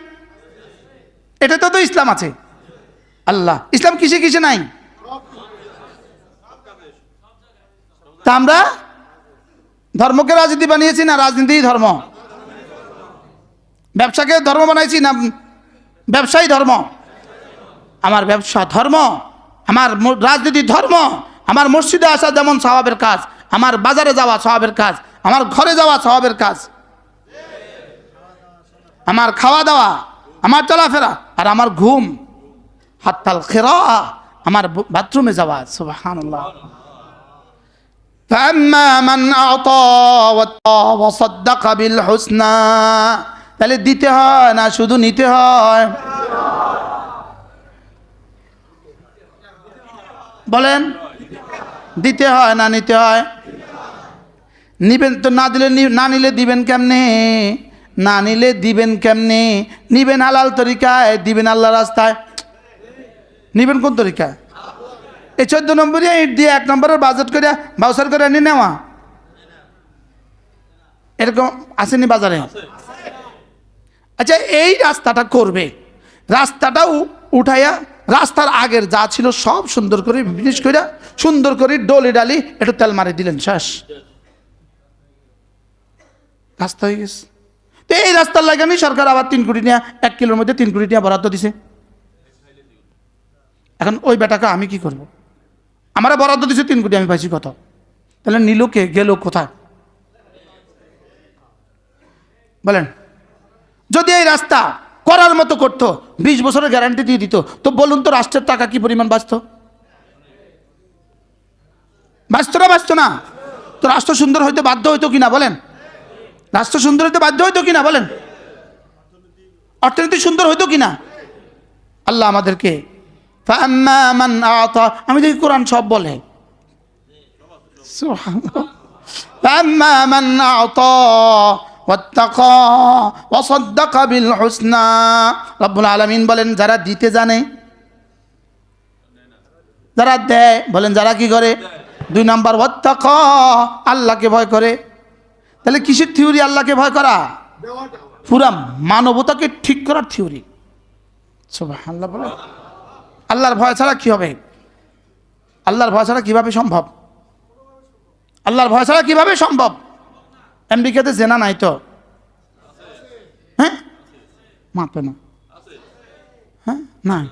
এটাতে তো ইসলাম আছে। আল্লাহ ইসলাম কিসে নাই? তা আমরা ধর্মকে রাজনীতি বানিয়েছি না রাজনীতি ধর্ম? ব্যবসাকে ধর্ম বানাইছি না ব্যবসায়ী ধর্ম? আমার ব্যবসা ধর্ম, আমার রাজনীতি ধর্ম। আমার মসজিদে আসা যেমন সওয়াবের কাজ, আমার বাজারে যাওয়া সওয়াবের কাজ, আমার ঘরে যাওয়া সওয়াবের কাজ, আমার খাওয়া দাওয়া, আমার চলাফেরা আর আমার ঘুম হাত্তাল খিরা, আমার বাথরুমে যাওয়া। সুবহানাল্লাহ। ফাম্মা মান আতা ওয়া সাদ্দাকা বিল হুসনা, তাহলে দিতে হয় না শুধু নিতে হয়? বলেন, দিতে হয় না নিতে হয়? নিবেন তো, না দিলে না নিলে দিবেন কেমনে? না নিলে দিবেন কেমনে? নিবেন হালাল তরিকায়, দিবেন আল্লাহর রাস্তায়। নিবেন কোন তরিকায়? এই 14 নম্বরে ইট দিয়ে 1 নম্বরের বাজেট করে বাউসার করে নিয়ে নেওয়া, এরকম আসেনি বাজারে? আচ্ছা, এই রাস্তাটা করবে, রাস্তাটাও উঠাইয়া রাস্তার আগের যা ছিল সব সুন্দর করে ফিনিশ করে সুন্দর করে ডলি ডালি একটু তেল মারি দিলেন, শেষ, রাস্তা হয়ে গেছে। তো এই রাস্তার লাগানি সরকার আবার 3 কোটি টাকা, 1 কিলোর মধ্যে 3 কোটি টাকা বরাদ্দ দিছে। এখন ওই বেটাকে আমি কি করব? আমরা বরাদ্দ দিছে 3 কোটি, আমি পাইছি কত? তাহলে নিল কে, গেল কোথায়? বলেন। যদি এই রাস্তা করার মতো করতো, 20 বছরের গ্যারান্টি দিয়ে দিত, তো বলুন তো রাষ্ট্রের টাকা কি পরিমাণ বাঁচত? বাঁচত না? বাঁচত না? তো রাষ্ট্র সুন্দর হইতে বাধ্য হইতো কিনা বলেন? রাষ্ট্র সুন্দর হইতে বাধ্য হইতো কিনা বলেন? অর্থনীতি সুন্দর হইতো কিনা? আল্লাহ আমাদেরকে ফাম্মা মান আতা, আমি দেখি কোরআন সব বলে সুবহানাল্লাহ, ফাম্মা মান আতা ওয়াত্তাকা ওয়া সাদ্দাকা বিল হুসনা। রব্বুল আলামিন বলেন, যারা দিতে জানে, যারা দেয়, বলেন যারা কি করে? 2 নাম্বার ওয়াত্তাকা, আল্লাহকে ভয় করে। তাহলে কিসের থিওরি? আল্লাহকে ভয় করা, পুরা মানবতাকে ঠিক করার থিওরি। সুবহানাল্লাহ। বলে আল্লাহর ভয় ছাড়া কি হবে? আল্লাহর ভয় ছাড়া কিভাবে সম্ভব? আল্লাহর ভয় ছাড়া কিভাবে সম্ভব? আমেরিকাতে জেনা নাই তো? হ্যাঁ, মাপে না। হ্যাঁ, নাই।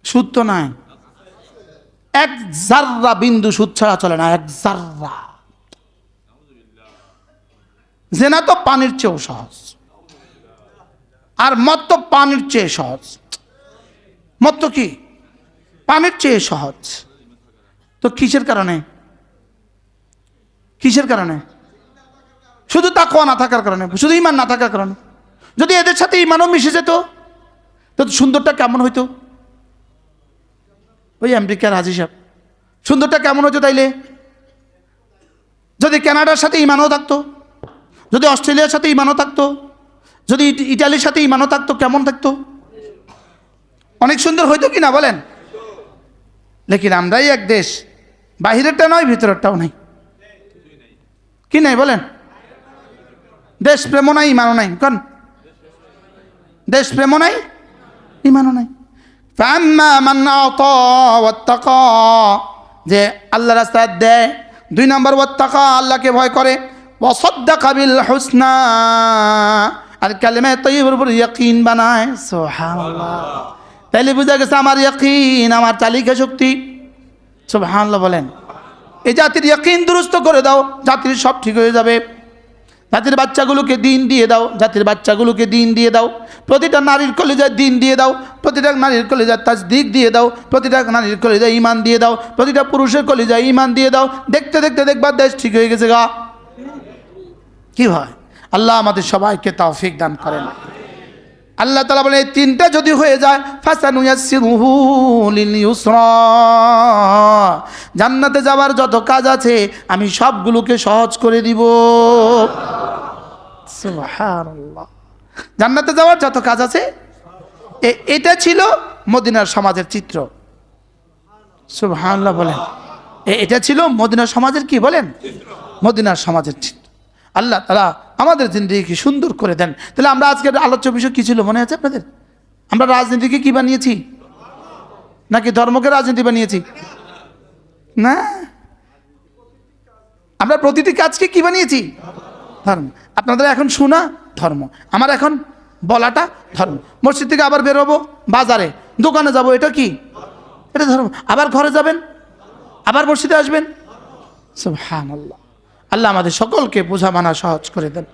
সুদ তো নাই, 1 জাররা বিন্দু সুদ ছাড়া চলে না, 1 জাররা। জেনা তো পানির চেয়েও সহজ, আর মদ তো পানির চেয়ে সহজ। মদ তো কি পানির চেয়ে সহজ। তো কিসের কারণে? কিসের কারণে? শুধু তাকওয়া না থাকার কারণে, শুধু ঈমান না থাকার কারণে। যদি এদের সাথে ঈমানও মিশে যেত, তো সুন্দরটা কেমন হইতো? ওই আমেরিকার হাজি সাহেব, সুন্দরটা কেমন হইতো তাইলে? যদি কানাডার সাথে ঈমানও থাকতো, যদি অস্ট্রেলিয়ার সাথে ঈমানও থাকতো, যদি ইটালির সাথে ঈমানও থাকতো, কেমন থাকতো? অনেক সুন্দর হইতো কি না বলেন? লেকিন আমরাই এক দেশ, বাহিরেরটা নয় ভিতরেরটাও নাই। কি নাই বলেন? দেশ প্রেমও নাই, ঈমানও নাই। কোন দেশ প্রেমও নাই, ঈমানও নাই। ফাম্মা মান আতা ওয়াত্তাকা, যে আল্লাহ রাস্তায় দেয়। 2 নাম্বার ওয়াত্তাকা, আল্লাহকে ভয় করে। ওয়া সাদ্দাকা বিল হুসনা, আর কালিমা তাইয়্যিবার উপর ইয়াকিন বানায়। সুবহানাল্লাহ। তাইলে বুঝা গেছে আমার ইয়াকিন, আমার চালিকা শক্তি। সুবহানাল্লাহ বলেন। এই জাতির ইয়াকিন দুরুস্ত করে দাও, জাতির সব ঠিক হয়ে যাবে। জাতির বাচ্চাগুলোকে দিন দিয়ে দাও, জাতির বাচ্চাগুলোকে দিন দিয়ে দাও। প্রতিটা নারীর কলিজায় দিন দিয়ে দাও, প্রতিটা নারীর কলিজায় তাসদিক দিয়ে দাও, প্রতিটা নারীর কলিজায় ঈমান দিয়ে দাও, প্রতিটা পুরুষের কলিজায় ঈমান দিয়ে দাও। দেখতে দেখতে দেখবা দেশ ঠিক হয়ে গেছে গা। কি হয়? আল্লাহ আমাদের সবাইকে তৌফিক দান করেন। আল্লাহ তাআলা বলেন, এই 3টা যদি হয়ে যায়, ফাসানুয়াসসিরুহু লিল ইউসরা, জান্নাতে যাওয়ার যত কাজ আছে আমি সবগুলোকে সহজ করে দিব। সুবহানাল্লাহ। জান্নাতে যাওয়ার যত কাজ আছে, এটা ছিল মদিনার সমাজের চিত্র। সুবহানাল্লাহ বলেন। এটা ছিল মদিনার সমাজের কি বলেন? মদিনার সমাজের চিত্র। আল্লাহ তাআলা আমাদের জিন্দেগিকে সুন্দর করে দেন। তাহলে আমরা আজকের আলোচ্য বিষয় কি ছিল মনে আছে আপনাদের? আমরা রাজনীতিকে কি বানিয়েছি? নাকি ধর্মকে রাজনীতি বানিয়েছি? না, আমরা প্রতিটি কাজকে কি বানিয়েছি? ধর্ম। আপনাদের এখন শোনা ধর্ম, আমার এখন বলাটা ধর্ম। মসজিদ থেকে আবার বেরোবো, বাজারে দোকানে যাব, এটা কি? এটা ধর্ম। আবার ঘরে যাবেন, আবার মসজিদে আসবেন। সুবহানাল্লাহ। আল্লাহ আমাদের সকলকে বোঝা মানা সহজ করে দেন।